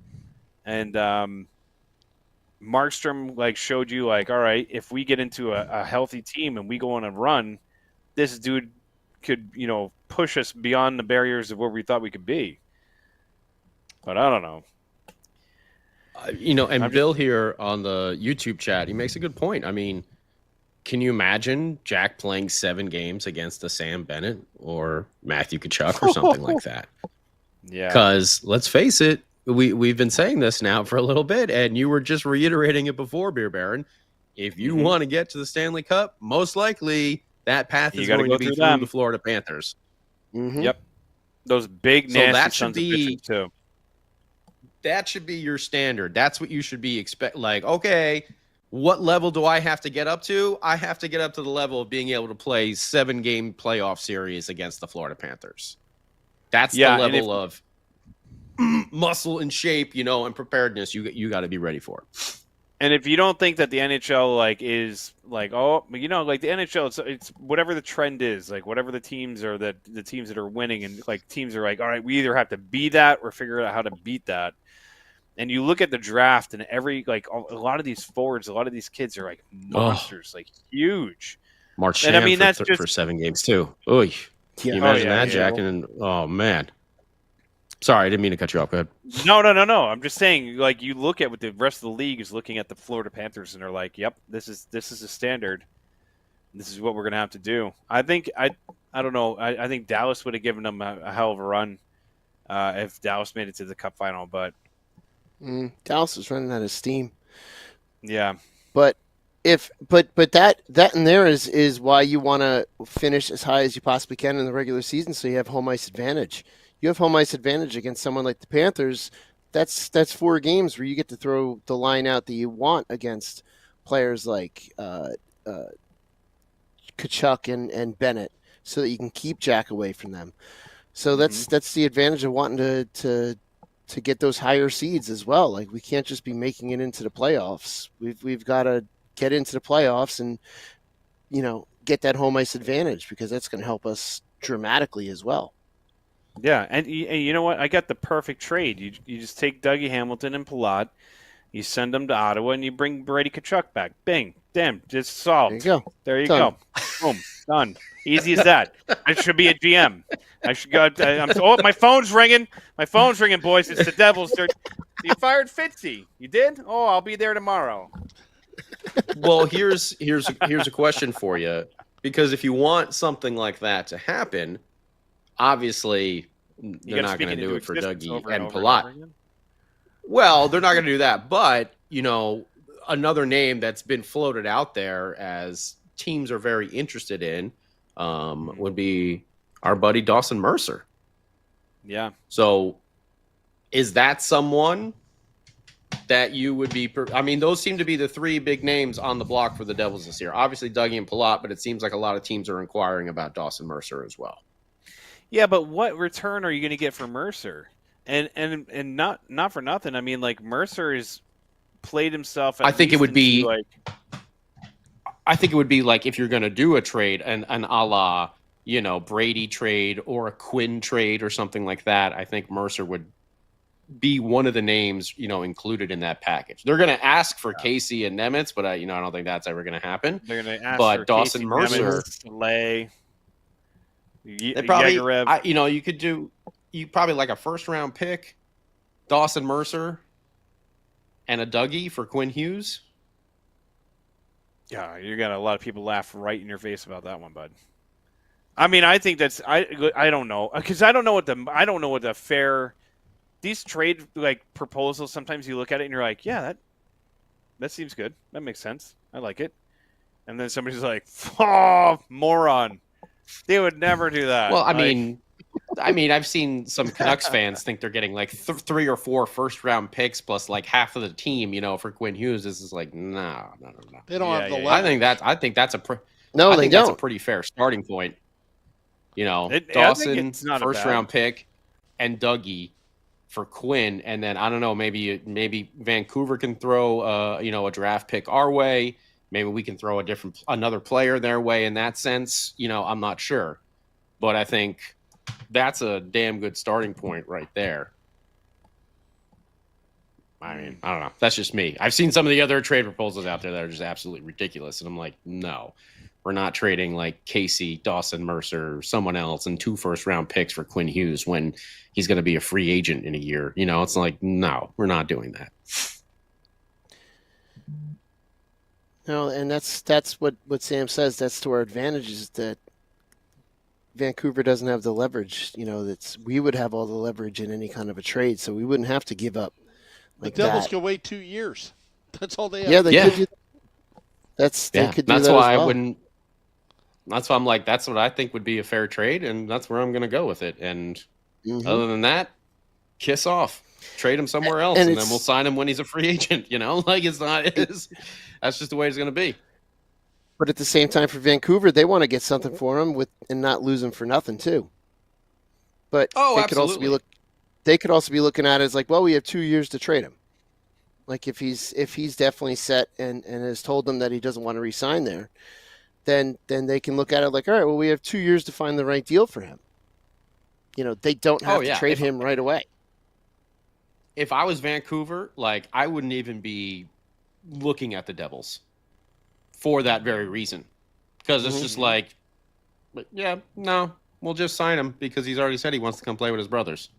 And Markstrom, showed you, all right, if we get into a healthy team and we go on a run, this dude could, push us beyond the barriers of where we thought we could be. But I don't know. Bill here on the YouTube chat, he makes a good point. I mean, can you imagine Jack playing 7 games against a Sam Bennett or Matthew Tkachuk or something like that? Yeah. Because let's face it, we've been saying this now for a little bit, and you were just reiterating it before, Beer Baron. If you want to get to the Stanley Cup, most likely that path is going to be through the Florida Panthers. Mm-hmm. Yep. Those big, nasty sons of bitches, too. That should be your standard. That's what you should be okay, what level do I have to get up to? I have to get up to the level of being able to play 7-game playoff series against the Florida Panthers. That's the level of muscle and shape, and preparedness you got to be ready for. And if you don't think that the NHL is the NHL, it's whatever the trend is, whatever the teams are, the teams that are winning, and teams are all right, we either have to be that or figure out how to beat that. And you look at the draft, and a lot of these forwards, a lot of these kids are monsters, huge. Marchand, and I mean, that's just for 7 games too. Oy. Can you imagine that, Jack? And oh man. Sorry, I didn't mean to cut you off. Go ahead. No. I'm just saying, you look at what the rest of the league is looking at the Florida Panthers, and they're yep, this is a standard. This is what we're gonna have to do. I think I don't know. I think Dallas would have given them a hell of a run if Dallas made it to the Cup final, but Dallas is running out of steam. Yeah, but that in there is why you want to finish as high as you possibly can in the regular season, so you have home ice advantage. You have home ice advantage against someone like the Panthers. That's 4 games where you get to throw the line out that you want against players like Tkachuk and Bennett, so that you can keep Jack away from them. So that's the advantage of wanting to get those higher seeds as well. We can't just be making it into the playoffs. We've got to get into the playoffs and get that home ice advantage, because that's going to help us dramatically as well. Yeah, and you know what? I got the perfect trade. You just take Dougie Hamilton and Palat, you send them to Ottawa, and you bring Brady Tkachuk back. Bing, damn, just solved. There you go. Boom, done. Easy as that. I should be a GM. I should go. My phone's ringing. My phone's ringing, boys. It's the Devils. You fired Fitzy. You did? Oh, I'll be there tomorrow. Well, here's a question for you, because if you want something like that to happen, obviously they're not going to do it for Dougie and Palat. Well, they're not going to do that, but another name that's been floated out there as teams are very interested in would be our buddy Dawson Mercer. Yeah. So Is that someone that you would be? I mean, those seem to be the three big names on the block for the Devils this year. Obviously, Dougie and Palat, but it seems like a lot of teams are inquiring about Dawson Mercer as well. Yeah, but what return are you going to get for Mercer? And not for nothing. I mean, like Mercer has played himself. I think it would be like. I think it would be like if you're going to do a trade, an a la Brady trade or a Quinn trade or something like that. I think Mercer would be one of the names included in that package. They're going to ask for Casey and Nemitz, but I don't think that's ever going to happen. They're going to ask but for Dawson Casey, Mercer, Lay. They probably, you could do probably like a first round pick, Dawson Mercer, and a Dougie for Quinn Hughes. Yeah, you got a lot of people laugh right in your face about that one, bud. I mean, I think that's I don't know because I don't know what the fair these trade like proposals. Sometimes you look at it and you're like, yeah, that seems good. That makes sense. I like it. And then somebody's like, oh, moron. They would never do that. Well, I mean, I've seen some Canucks fans think they're getting like 3 or 4 first-round picks plus like half of the team, for Quinn Hughes. This is like, no. They don't have the leverage. I think that's that's a pretty fair starting point. Dawson, first-round pick, and Dougie for Quinn, and then I don't know, maybe Vancouver can throw a draft pick our way. Maybe we can throw another player their way in that sense. I'm not sure. But I think that's a damn good starting point right there. I mean, I don't know. That's just me. I've seen some of the other trade proposals out there that are just absolutely ridiculous. And I'm like, no, we're not trading like Casey, Dawson Mercer, or someone else, and 2 first-round picks for Quinn Hughes when he's going to be a free agent in a year. It's like, no, we're not doing that. No, and that's what Sam says. That's to our advantage is that Vancouver doesn't have the leverage. We would have all the leverage in any kind of a trade, so we wouldn't have to give up. Like the Devils that. can wait 2 years. That's all they have. Yeah, they could do. They could do that's that why as well. I wouldn't. That's why I'm like, that's what I think would be a fair trade, and that's where I'm going to go with it. And other than that, kiss off. Trade him somewhere else, and then we'll sign him when he's a free agent. Like it's not. That's just the way it's going to be. But at the same time, for Vancouver, they want to get something for him and not lose him for nothing too. But they could also be looking at it as like, well, we have 2 years to trade him. Like if he's definitely set and has told them that he doesn't want to re-sign there, then they can look at it like, all right, well, we have 2 years to find the right deal for him. They don't have to trade him right away. If I was Vancouver, like I wouldn't even be looking at the Devils for that very reason, because it's just like, we'll just sign him because he's already said he wants to come play with his brothers.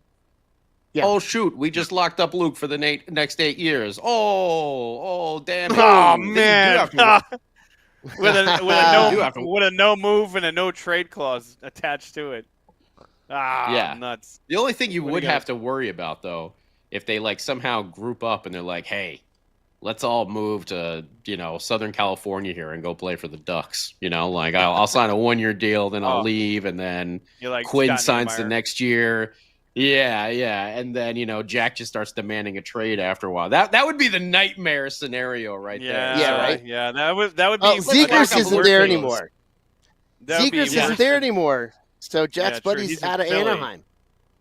Yeah. Oh shoot, we just locked up Luke for the next 8 years. Oh damn! Oh man! with a no move and a no trade clause attached to it. Nuts. The only thing you would have to worry about though, if they like somehow group up and they're like, hey, let's all move to, Southern California here and go play for the Ducks. Like I'll sign a 1-year deal, then I'll leave. And then like Quinn Scotty signs the next year. Yeah. And then, Jack just starts demanding a trade after a while. That would be the nightmare scenario right there. Yeah, right. Yeah, that would be. Zegers isn't there anymore. Zegers isn't there than... anymore. So Jack's buddy's out of Anaheim.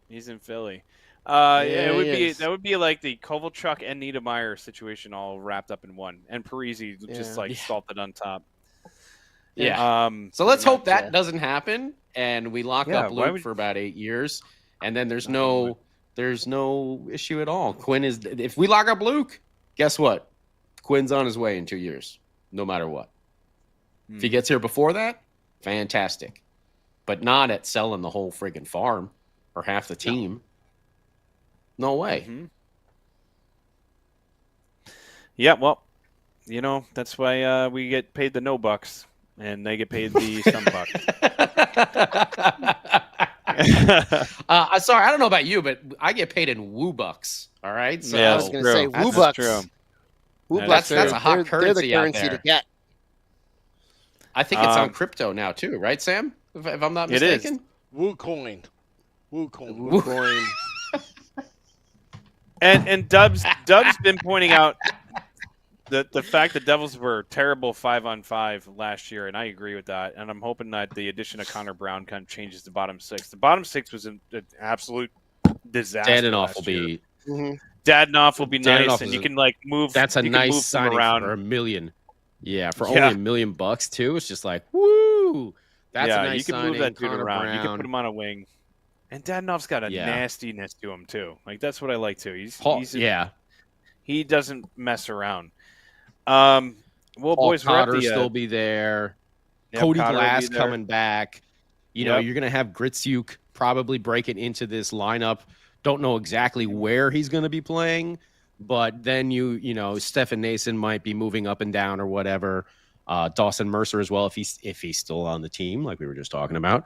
He's in Philly. That would be like the Kovalchuk and Niedermayer situation all wrapped up in one, and Parise just salted on top. Yeah. So let's hope that doesn't happen, and we lock up Luke for about 8 years, and then there's no issue at all. If we lock up Luke, guess what? Quinn's on his way in 2 years, no matter what. If he gets here before that, fantastic, but not at selling the whole friggin' farm or half the team. No way. Mm-hmm. Yeah, well, that's why we get paid the no bucks, and they get paid the some bucks. Sorry, I don't know about you, but I get paid in woo bucks. All right. So I was going to say woo bucks. Woo bucks. That's a hot currency. They're the currency out there. to get. I think it's on crypto now too, right, Sam? If I'm not mistaken. Woo coin. Woo coin. Woo coin. And Dub's been pointing out the fact that Devils were terrible 5-on-5 last year, and I agree with that. And I'm hoping that the addition of Connor Brown kind of changes the bottom six. The bottom six was an absolute disaster. Dadanoff will be. Dadanoff will be Dadanoff nice, and you can like move. That's a nice signing for $1 million. Yeah, for only $1 million too. It's just like woo. That's a nice you can move that dude Connor around. Brown. You can put him on a wing. And Dadanoff's got a nastiness to him too. Like that's what I like too. He doesn't mess around. Well, boys, Potter still be there. Cody Potter Glass coming back. You know, you're going to have Gritsuk probably breaking into this lineup. Don't know exactly where he's going to be playing, but then you know, Stefan Nason might be moving up and down or whatever. Dawson Mercer as well, if he's still on the team, like we were just talking about.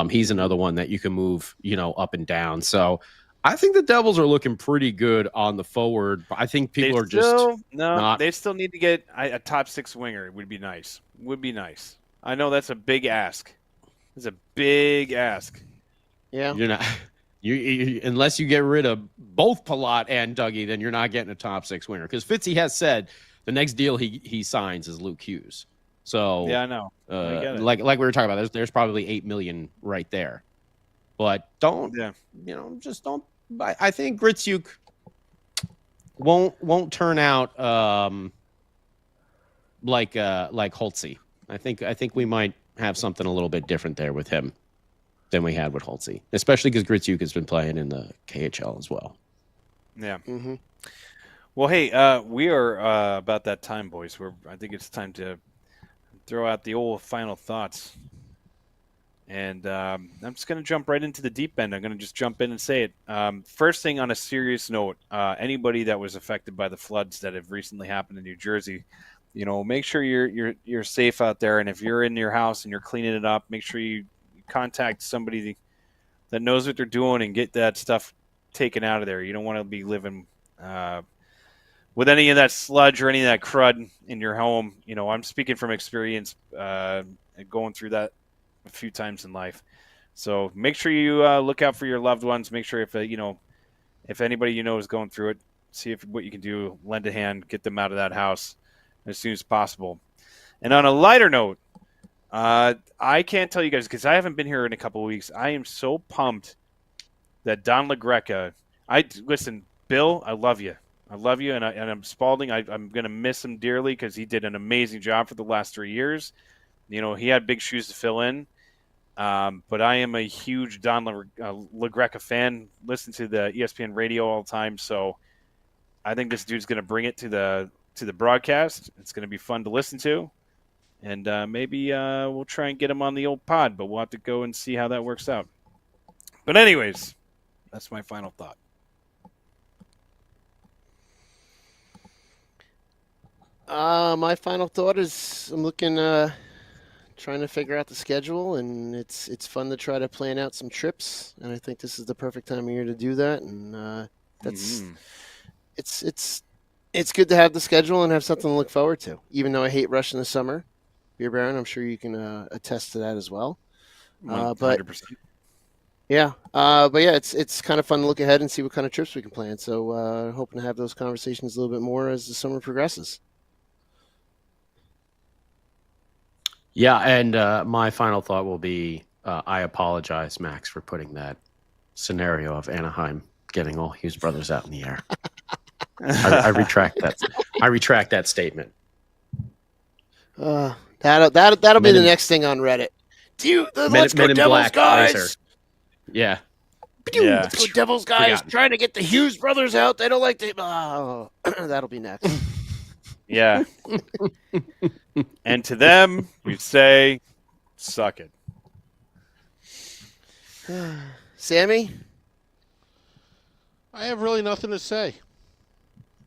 He's another one that you can move, you know, up and down. So I think the Devils are looking pretty good on the forward. I think people are just not. They still need to get a top 6 winger. Would be nice. I know that's a big ask. It's a big ask. Yeah, you're not. You unless you get rid of both Palat and Dougie, then you're not getting a top 6 winger. Because Fitzy has said the next deal he signs is Luke Hughes. So yeah, I know. Like we were talking about, there's probably $8 million right there. But don't just don't. I think Gritsuk won't turn out like Holtzy. I think we might have something a little bit different there with him than we had with Holtzy, especially because Gritsuk has been playing in the KHL as well. Yeah. Mm-hmm. Well, hey, we are about that time, boys. I think it's time to throw out the old final thoughts. And I'm just going to jump right into the deep end. I'm going to just jump in and say it. First thing, on a serious note, anybody that was affected by the floods that have recently happened in New Jersey, you know, make sure you're safe out there. And if you're in your house and you're cleaning it up, make sure you contact somebody that knows what they're doing and get that stuff taken out of there. You don't want to be living with any of that sludge or any of that crud in your home. You know, I'm speaking from experience going through that a few times in life. So make sure you look out for your loved ones. Make sure if anybody you know is going through it, see what you can do, lend a hand, get them out of that house as soon as possible. And on a lighter note, I can't tell you guys because I haven't been here in a couple of weeks. I am so pumped that Don LaGreca. Listen, Bill, I love you, and I'm Spalding. I'm going to miss him dearly because he did an amazing job for the last 3 years. You know, he had big shoes to fill in. But I am a huge Don LaGreca fan. Listen to the ESPN radio all the time. So I think this dude's going to bring it to the broadcast. It's going to be fun to listen to. And maybe we'll try and get him on the old pod, but we'll have to go and see how that works out. But anyways, that's my final thought. My final thought is I'm looking, trying to figure out the schedule, and it's fun to try to plan out some trips. And I think this is the perfect time of year to do that. And it's good to have the schedule and have something to look forward to. Even though I hate rushing the summer, Beer Baron, I'm sure you can attest to that as well. 100%. But it's kind of fun to look ahead and see what kind of trips we can plan. So hoping to have those conversations a little bit more as the summer progresses. Yeah, and my final thought will be I apologize, Max, for putting that scenario of Anaheim getting all Hughes brothers out in the air. I retract that. I retract that statement. That'll be the next thing on Reddit. Let's go Devils, guys. Laser. Yeah. Let's go Devils, guys. Trying to get the Hughes brothers out. They don't like the. Oh, that'll be next. Yeah. And to them, we say, suck it. Sammy? I have really nothing to say.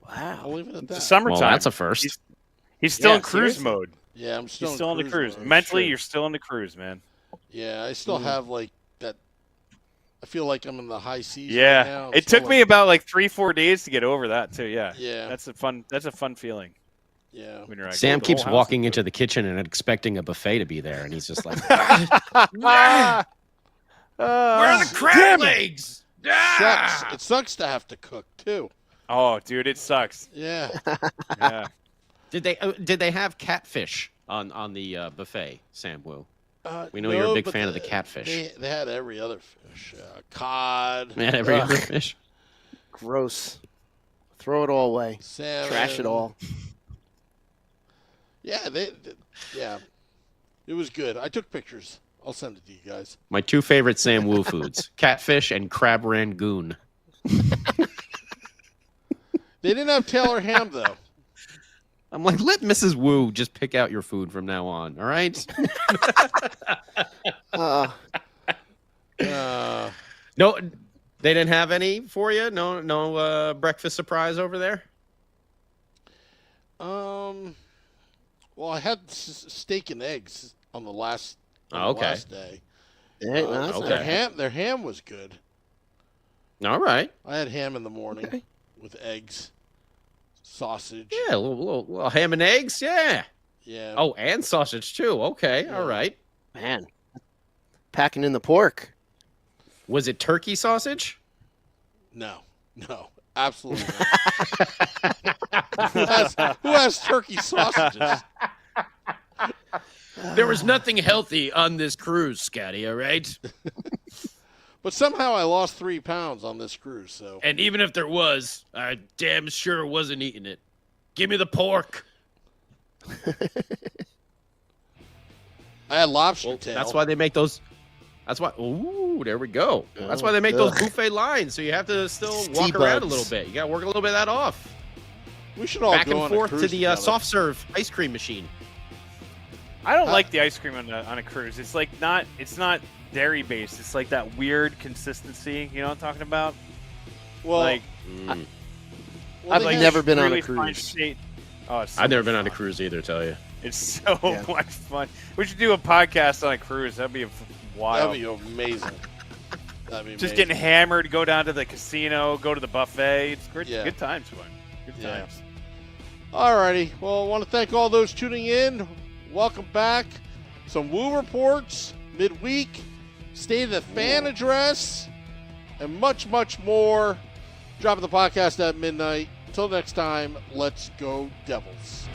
Wow. I'll leave it at that. It's summertime. Well, that's a first. He's still in cruise mode. Yeah, I'm still on the cruise. Mode. Mentally, you're still on the cruise, man. Yeah, I still have like that. I feel like I'm in the high season. Yeah, right now. it took me about like 3-4 days to get over that too. Yeah, that's a fun feeling. Yeah. When you're like, Sam keeps walking into the kitchen and expecting a buffet to be there, and he's just like, "Where are the crab legs?" Sucks. It sucks to have to cook too. Oh, dude, it sucks. Yeah. Yeah. Did they have catfish on the buffet, Sam Wu? We know no, you're a big but fan of the catfish. They had every other fish. Cod. They had every other fish. Gross. Throw it all away. Salmon. Trash it all. Yeah, yeah. It was good. I took pictures. I'll send it to you guys. My two favorite Sam Wu foods: catfish and crab rangoon. They didn't have Taylor ham though. I'm like, let Mrs. Wu just pick out your food from now on. All right. No, they didn't have any for you. No breakfast surprise over there. Well, I had steak and eggs on the last. Last day. Hey, that's okay. Their ham was good. All right. I had ham in the morning with eggs, sausage. Yeah, a little ham and eggs. Yeah. Yeah. Oh, and sausage too. Okay. Yeah. All right. Man, packing in the pork. Was it turkey sausage? No, absolutely not. who has turkey sausages? There was nothing healthy on this cruise, Scotty, all right? But somehow I lost 3 pounds on this cruise. So. And even if there was, I damn sure wasn't eating it. Give me the pork. I had lobster tail. That's why they make those. That's why. Ooh, there we go. That's why they make those buffet lines. So you have to still walk around a little bit. You got to work a little bit of that off. We should all back go and on forth a cruise to the together. soft serve ice cream machine. I don't like the ice cream on a cruise. It's like it's not dairy based. It's like that weird consistency. You know what I'm talking about? Well, like I've they never been on really a cruise. fine shade. Oh, it's so I've never much been on a fun. cruise either, tell you. It's so much fun. We should do a podcast on a cruise. That'd be wild. That'd be amazing. That'd be Just amazing. getting hammered, go down to the casino, go to the buffet. It's great. Yeah. Good times, fun. Good Yeah. times. Alrighty. Well, I want to thank all those tuning in. Welcome back. Some Woo reports midweek, State of the Fan address, and much, much more. Dropping the podcast at midnight. Until next time, let's go Devils.